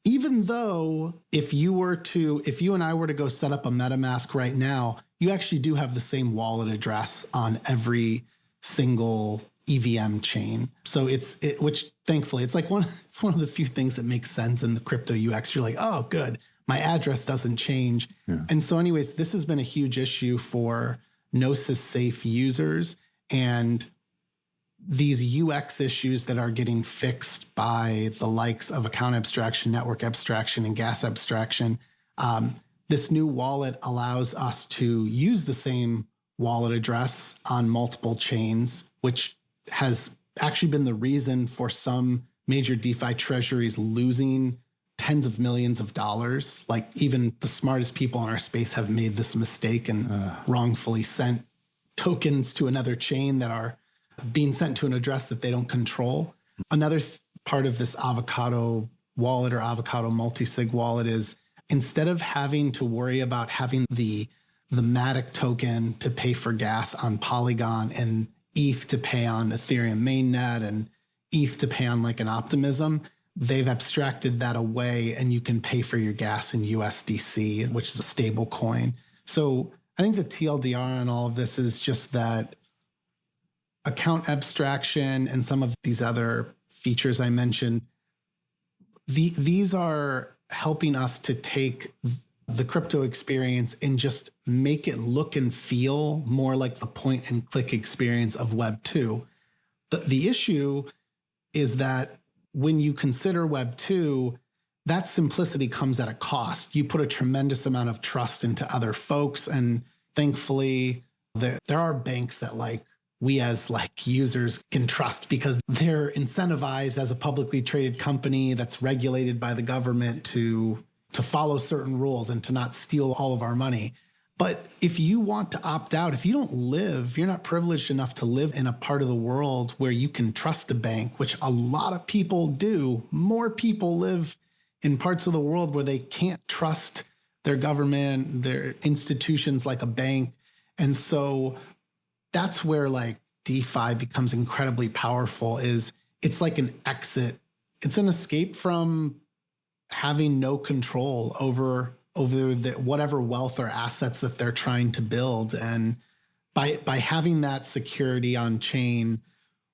Even though if you and I were to go set up a MetaMask right now, you actually do have the same wallet address on every single EVM chain. So which thankfully it's one of the few things that makes sense in the crypto UX. You're like, oh, good, my address doesn't change. Yeah. And so anyways, this has been a huge issue for Gnosis Safe users, and these UX issues that are getting fixed by the likes of account abstraction, network abstraction, and gas abstraction. This new wallet allows us to use the same wallet address on multiple chains, which has actually been the reason for some major DeFi treasuries losing tens of millions of dollars. Like even the smartest people in our space have made this mistake and wrongfully sent tokens to another chain that are being sent to an address that they don't control. Another part of this avocado wallet or avocado multi-sig wallet is instead of having to worry about having the Matic token to pay for gas on Polygon and ETH to pay on Ethereum mainnet and ETH to pay on like an Optimism, they've abstracted that away and you can pay for your gas in USDC, which is a stable coin. So I think the TLDR on all of this is just that account abstraction and some of these other features I mentioned, these are helping us to take the crypto experience and just make it look and feel more like the point and click experience of Web 2. The issue is that when you consider Web 2, that simplicity comes at a cost. You put a tremendous amount of trust into other folks, and thankfully there are banks that like we as like users can trust because they're incentivized as a publicly traded company that's regulated by the government to follow certain rules and to not steal all of our money. But if you want to opt out, if you don't live, you're not privileged enough to live in a part of the world where you can trust a bank, which a lot of people do. More people live in parts of the world where they can't trust their government, their institutions like a bank. And so that's where like DeFi becomes incredibly powerful. Is it's like an exit. It's an escape from having no control over whatever wealth or assets that they're trying to build. And by having that security on chain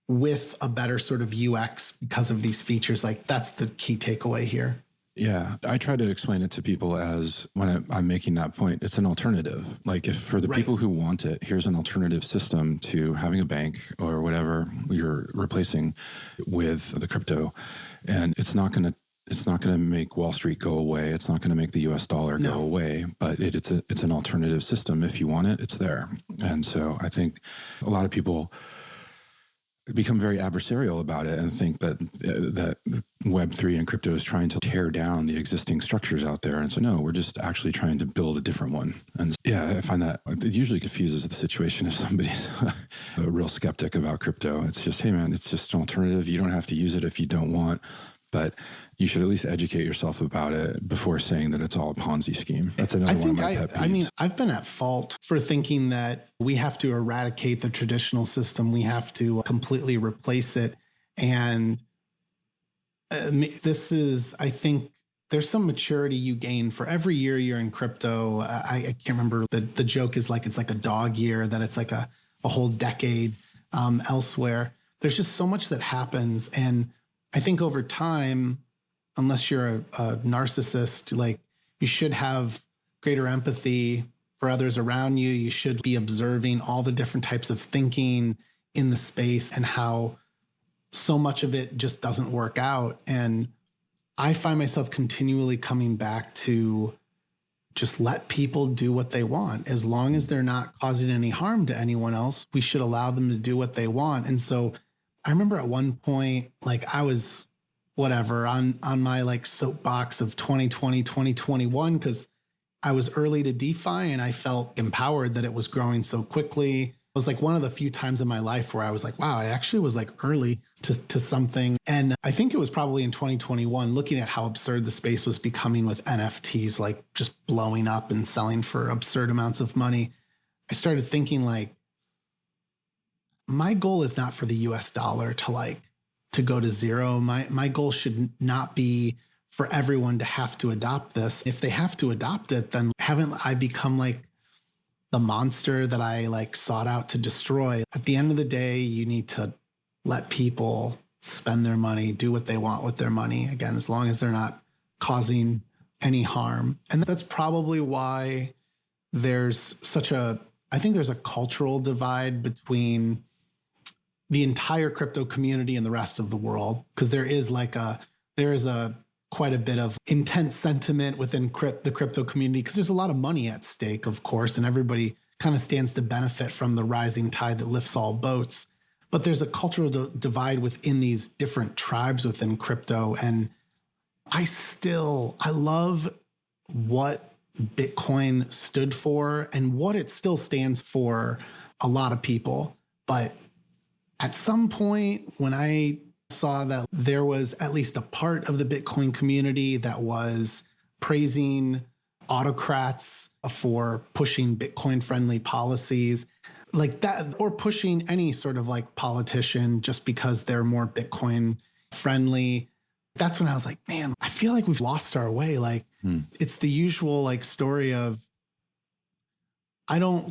with a better sort of UX because of these features, like that's the key takeaway here. Yeah, I try to explain it to people as when I'm making that point, it's an alternative. Like if for the people who want it, here's an alternative system to having a bank or whatever you're replacing with the crypto. And it's not going to make Wall Street go away. It's not going to make the US dollar go away, but it's an alternative system. If you want it, it's there. And so I think a lot of people become very adversarial about it and think that Web3 and crypto is trying to tear down the existing structures out there. And so, no, we're just actually trying to build a different one. And yeah, I find that it usually confuses the situation if somebody's a real skeptic about crypto. It's just, hey man, it's just an alternative. You don't have to use it if you don't want, but you should at least educate yourself about it before saying that it's all a Ponzi scheme. That's another one of my pet peeves. I mean, I've been at fault for thinking that we have to eradicate the traditional system. We have to completely replace it. And I think there's some maturity you gain for every year you're in crypto. I can't remember. The joke is like, it's like a dog year, that it's like a whole decade elsewhere. There's just so much that happens. And I think over time, unless you're a narcissist, like you should have greater empathy for others around you. You should be observing all the different types of thinking in the space and how so much of it just doesn't work out. And I find myself continually coming back to just let people do what they want. As long as they're not causing any harm to anyone else, we should allow them to do what they want. And so I remember at one point, like I was whatever on my like soapbox of 2020, 2021, because I was early to DeFi and I felt empowered that it was growing so quickly. It was like one of the few times in my life where I was like, wow, I actually was like early to something. And I think it was probably in 2021, looking at how absurd the space was becoming with NFTs, like just blowing up and selling for absurd amounts of money. I started thinking like, my goal is not for the US dollar to go to zero. My goal should not be for everyone to have to adopt this. If they have to adopt it, then haven't I become like the monster that I like sought out to destroy? At the end of the day, you need to let people spend their money, do what they want with their money. Again, as long as they're not causing any harm. And that's probably why there's I think there's a cultural divide between the entire crypto community and the rest of the world, because there is quite a bit of intense sentiment within the crypto community, because there's a lot of money at stake, of course, and everybody kind of stands to benefit from the rising tide that lifts all boats. But there's a cultural divide within these different tribes within crypto. And I love what Bitcoin stood for and what it still stands for a lot of people. But at some point, when I saw that there was at least a part of the Bitcoin community that was praising autocrats for pushing Bitcoin-friendly policies like that, or pushing any sort of like politician just because they're more Bitcoin-friendly, that's when I was like, man, I feel like we've lost our way. Like, it's the usual like story of, I don't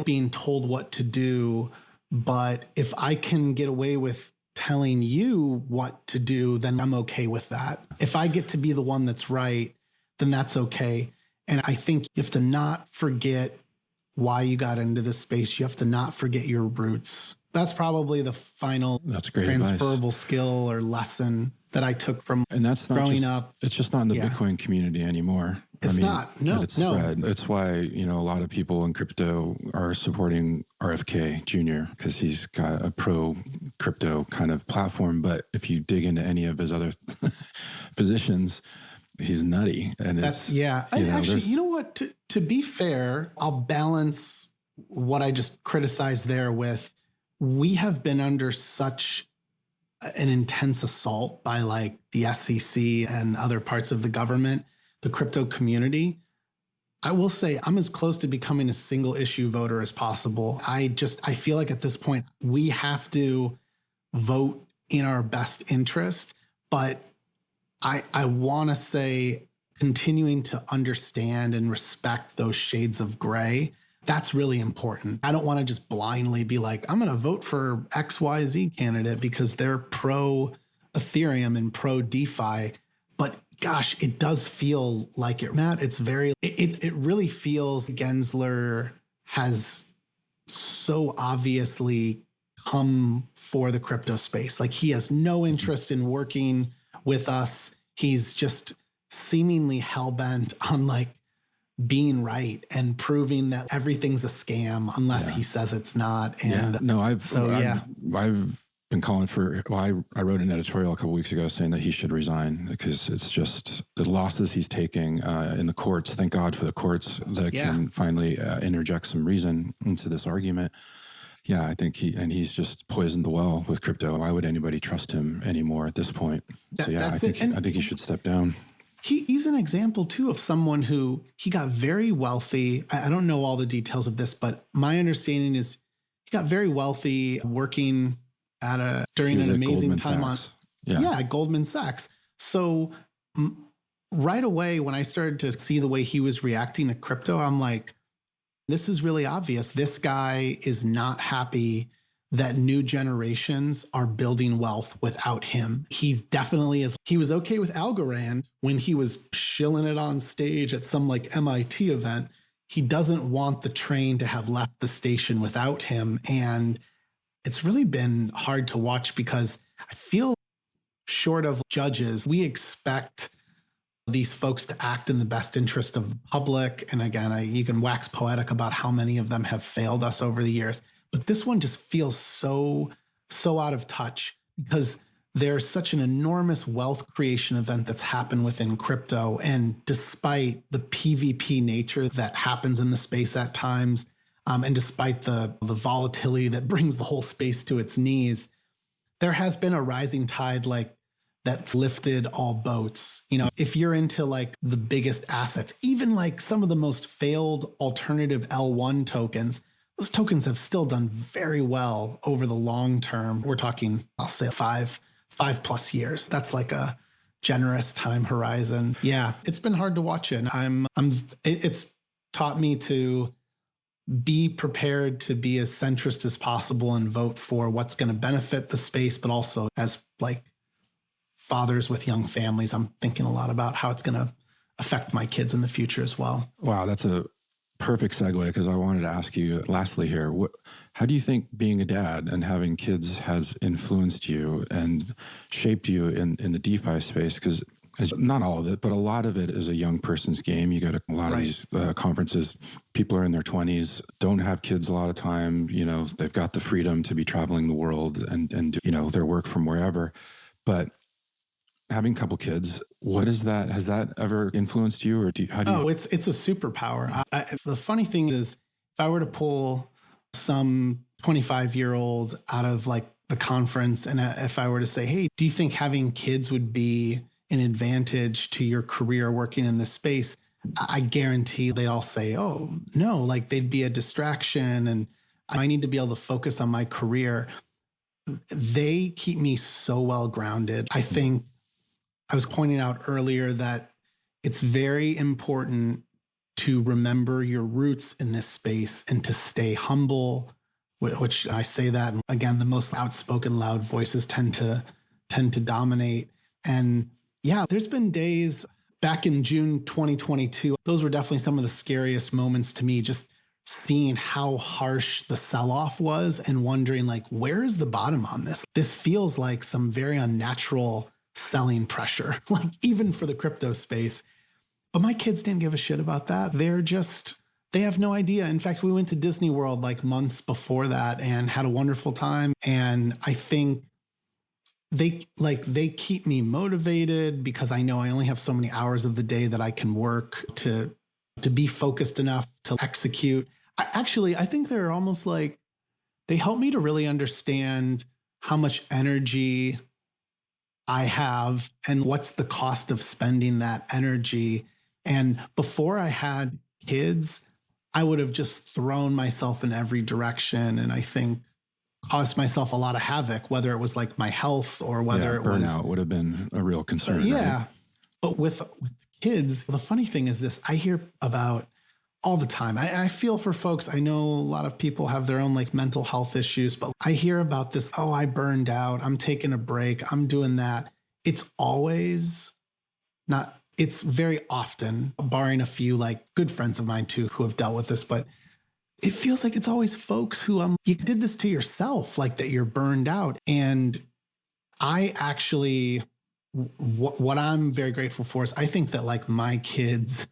being told what to do, but if I can get away with telling you what to do, then I'm okay with that. If I get to be the one that's right, then that's okay. And I think you have to not forget why you got into this space. You have to not forget your roots. That's probably the final transferable skill or lesson that I took from growing up. It's just not in the Bitcoin community anymore. It's not. No, it's no. spread. It's why, a lot of people in crypto are supporting RFK Jr. because he's got a pro crypto kind of platform. But if you dig into any of his other positions, he's nutty. And Actually, you know what? To be fair, I'll balance what I just criticized there with, we have been under such an intense assault by like the SEC and other parts of the government, the crypto community. I will say I'm as close to becoming a single issue voter as possible. I feel like at this point we have to vote in our best interest, but I want to say continuing to understand and respect those shades of gray. That's really important. I don't want to just blindly be like, I'm going to vote for XYZ candidate because they're pro Ethereum and pro DeFi. But gosh, it does feel like it, Matt. It really feels Gensler has so obviously come for the crypto space. Like he has no interest in working with us. He's just seemingly hell-bent on like being right and proving that everything's a scam unless he says it's not. And I've been calling for, I wrote an editorial a couple weeks ago saying that he should resign because it's just the losses he's taking in the courts. Thank God for the courts that can finally interject some reason into this argument. Yeah, I think he's just poisoned the well with crypto. Why would anybody trust him anymore at this point? So I think he should step down. He's an example too of someone who he got very wealthy. I don't know all the details of this, but my understanding is he got very wealthy working during an amazing time at Goldman Sachs. So right away, when I started to see the way he was reacting to crypto, I'm like, this is really obvious. This guy is not happy that new generations are building wealth without him. He definitely is. He was okay with Algorand when he was shilling it on stage at some like MIT event. He doesn't want the train to have left the station without him. And it's really been hard to watch because I feel short of judges, we expect these folks to act in the best interest of the public. And again, you can wax poetic about how many of them have failed us over the years. But this one just feels so out of touch because there's such an enormous wealth creation event that's happened within crypto. And despite the PvP nature that happens in the space at times, and despite the volatility that brings the whole space to its knees, there has been a rising tide like that's lifted all boats. If you're into like the biggest assets, even like some of the most failed alternative L1 tokens, those tokens have still done very well over the long term. We're talking, I'll say 5+ years. That's like a generous time horizon. Yeah, it's been hard to watch it. It's taught me to be prepared to be as centrist as possible and vote for what's going to benefit the space, but also as like fathers with young families, I'm thinking a lot about how it's going to affect my kids in the future as well. Wow, that's a perfect segue because I wanted to ask you lastly here, how do you think being a dad and having kids has influenced you and shaped you in the DeFi space? Because not all of it, but a lot of it is a young person's game. You go to a lot of these conferences, people are in their 20s, don't have kids a lot of time. They've got the freedom to be traveling the world and do, their work from wherever. But having a couple kids, what is that? Has that ever influenced you, or it's a superpower. The funny thing is, if I were to pull some 25-year-old out of like the conference, and if I were to say, hey, do you think having kids would be an advantage to your career working in this space? I guarantee they'd all say, oh, no, like they'd be a distraction and I need to be able to focus on my career. They keep me so well grounded. I think I was pointing out earlier that it's very important to remember your roots in this space and to stay humble, which I say that, and again, the most outspoken, loud voices tend to dominate. And yeah, there's been days back in June 2022, those were definitely some of the scariest moments to me, just seeing how harsh the sell-off was and wondering like, where is the bottom on this? This feels like some very unnatural selling pressure, like even for the crypto space. But my kids didn't give a shit about that. They have no idea. In fact, we went to Disney World like months before that and had a wonderful time. And I think they keep me motivated because I know I only have so many hours of the day that I can work to be focused enough to execute. I think they're almost like they help me to really understand how much energy I have and what's the cost of spending that energy. And before I had kids, I would have just thrown myself in every direction. And I think caused myself a lot of havoc, whether it was like my health or whether burnout would have been a real concern. Yeah. Right? But with kids, the funny thing is this, I hear about all the time. I feel for folks. I know a lot of people have their own like mental health issues, but I hear about this. Oh, I burned out. I'm taking a break. I'm doing that. It's always not, it's very often, barring a few like good friends of mine too, who have dealt with this, but it feels like it's always folks who you did this to yourself, like that you're burned out. And I actually, what I'm very grateful for is I think that like my kids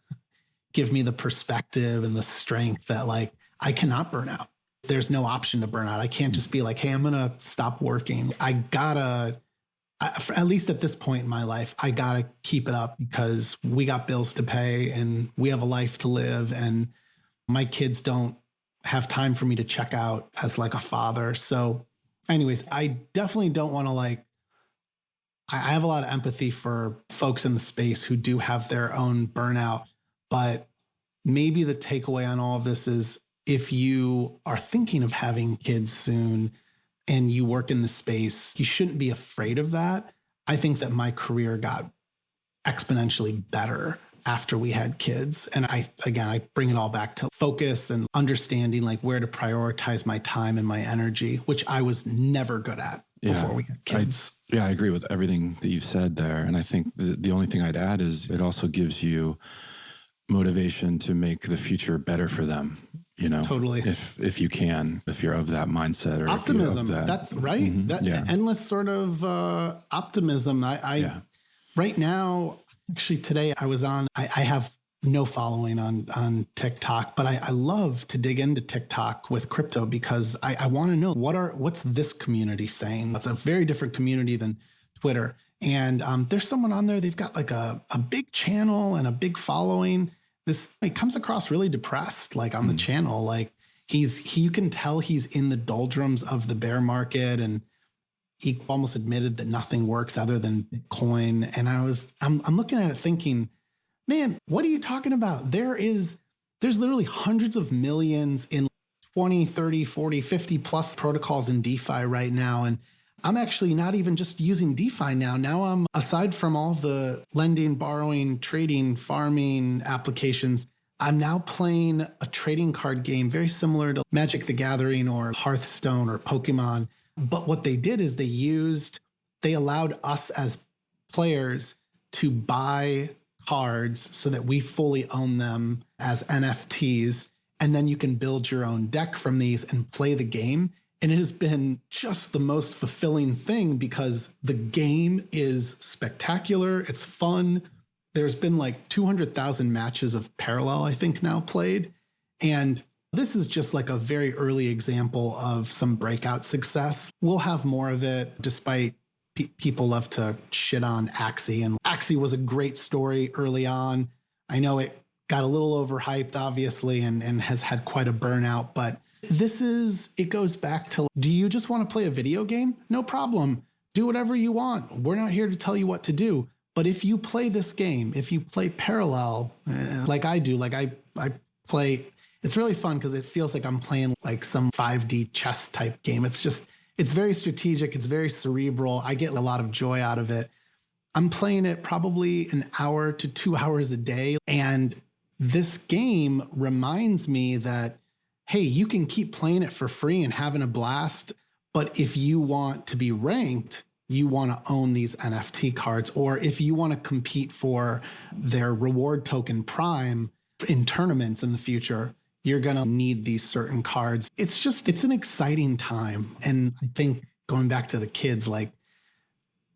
give me the perspective and the strength that like I cannot burn out. There's no option to burn out. I can't just be like, hey, I'm going to stop working. At least at this point in my life, I got to keep it up because we got bills to pay and we have a life to live. And my kids don't have time for me to check out as like a father. So anyways, I definitely don't want to like, I have a lot of empathy for folks in the space who do have their own burnout, but maybe the takeaway on all of this is if you are thinking of having kids soon and you work in the space, you shouldn't be afraid of that. I think that my career got exponentially better after we had kids. And I bring it all back to focus and understanding like where to prioritize my time and my energy, which I was never good at before we had kids. I agree with everything that you've said there. And I think the only thing I'd add is it also gives you motivation to make the future better for them. You know, totally. If you can, if you're of that mindset or optimism, that's right. Mm-hmm. Endless sort of optimism. Right now, actually today I was on, I have no following on TikTok, but I love to dig into TikTok with crypto because I want to know what's this community saying? It's a very different community than Twitter. And there's someone on there, they've got like a big channel and a big following. It comes across really depressed, like on the channel, like you can tell he's in the doldrums of the bear market, and he almost admitted that nothing works other than Bitcoin. And I'm looking at it thinking, man, what are you talking about? There's literally hundreds of millions in 20, 30, 40, 50 plus protocols in DeFi right now. And I'm actually not even just using DeFi now. Now I'm, aside from all the lending, borrowing, trading, farming applications, I'm now playing a trading card game very similar to Magic the Gathering or Hearthstone or Pokemon. But what they did is they allowed us as players to buy cards so that we fully own them as NFTs. And then you can build your own deck from these and play the game. And it has been just the most fulfilling thing because the game is spectacular. It's fun. There's been like 200,000 matches of Parallel, I think, now played. And this is just like a very early example of some breakout success. We'll have more of it despite people love to shit on Axie. And Axie was a great story early on. I know it got a little overhyped, obviously, and has had quite a burnout, but it goes back to, do you just want to play a video game? No problem. Do whatever you want. We're not here to tell you what to do. But if you play this game, if you play Parallel, like I do, like I play, it's really fun because it feels like I'm playing like some 5D chess type game. It's very strategic. It's very cerebral. I get a lot of joy out of it. I'm playing it probably an hour to 2 hours a day. And this game reminds me that, hey, you can keep playing it for free and having a blast. But if you want to be ranked, you want to own these NFT cards. Or if you want to compete for their reward token Prime in tournaments in the future, you're going to need these certain cards. It's an exciting time. And I think going back to the kids, like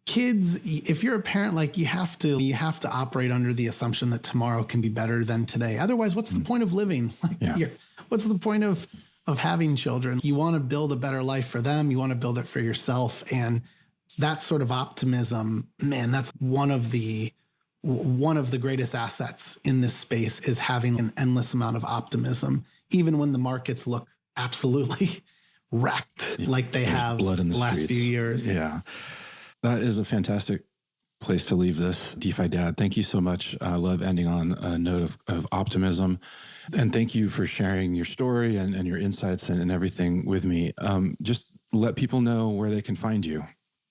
kids, if you're a parent, like you have to operate under the assumption that tomorrow can be better than today. Otherwise, what's the point of living? What's the point of having children? You want to build a better life for them. You want to build it for yourself. And that sort of optimism, man, that's one of the greatest assets in this space, is having an endless amount of optimism, even when the markets look absolutely wrecked, like they have blood in the last streets. few years. Yeah. That is a fantastic place to leave this. DeFi Dad, thank you so much. I love ending on a note of optimism. And thank you for sharing your story and your insights and everything with me. Just let people know where they can find you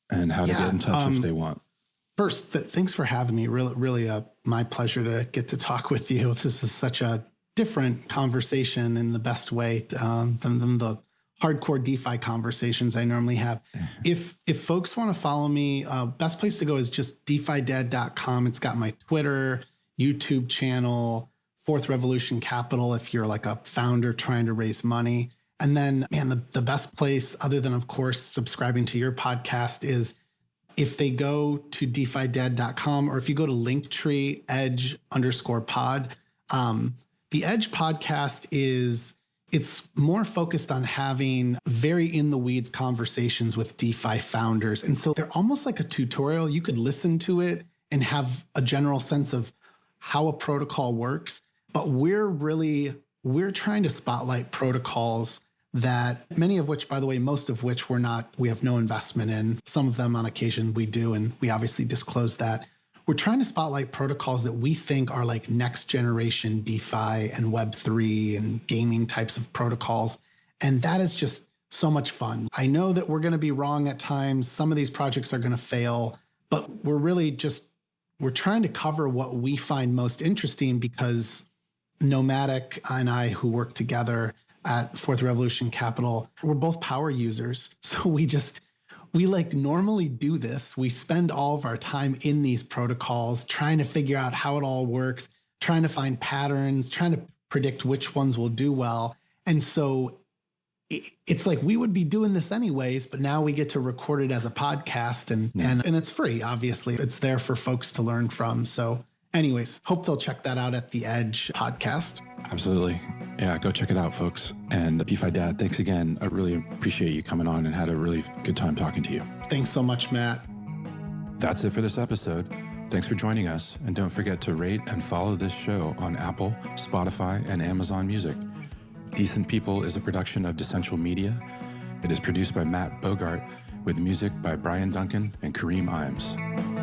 and how to get in touch if they want. First, thanks for having me. Really my pleasure to get to talk with you. This is such a different conversation in the best way than the hardcore DeFi conversations I normally have. If folks want to follow me, best place to go is just defidad.com. It's got my Twitter, YouTube channel, Fourth Revolution Capital if you're like a founder trying to raise money. And then, man, the best place, other than, of course, subscribing to your podcast, is if they go to defidad.com, or if you go to Linktree edge_pod. The Edge podcast it's more focused on having very in the weeds conversations with DeFi founders. And so they're almost like a tutorial. You could listen to it and have a general sense of how a protocol works. But we're trying to spotlight protocols that many of which, by the way, most of which we have no investment in. Some of them on occasion we do, and we obviously disclose that. We're trying to spotlight protocols that we think are like next generation DeFi and Web3 and gaming types of protocols. And that is just so much fun. I know that we're going to be wrong at times. Some of these projects are going to fail, but we're trying to cover what we find most interesting, because Nomadic and I, who work together at Fourth Revolution Capital, we're both power users. So we like normally do this. We spend all of our time in these protocols trying to figure out how it all works, trying to find patterns, trying to predict which ones will do well. And so it's like we would be doing this anyways, but now we get to record it as a podcast and it's free, obviously. It's there for folks to learn from. So anyways, hope they'll check that out at the Edge podcast. Absolutely. Yeah, go check it out, folks. And DeFi Dad, thanks again. I really appreciate you coming on and had a really good time talking to you. Thanks so much, Matt. That's it for this episode. Thanks for joining us. And don't forget to rate and follow this show on Apple, Spotify, and Amazon Music. Decent People is a production of Decential Media. It is produced by Matt Bogart with music by Brian Duncan and Kareem Imes.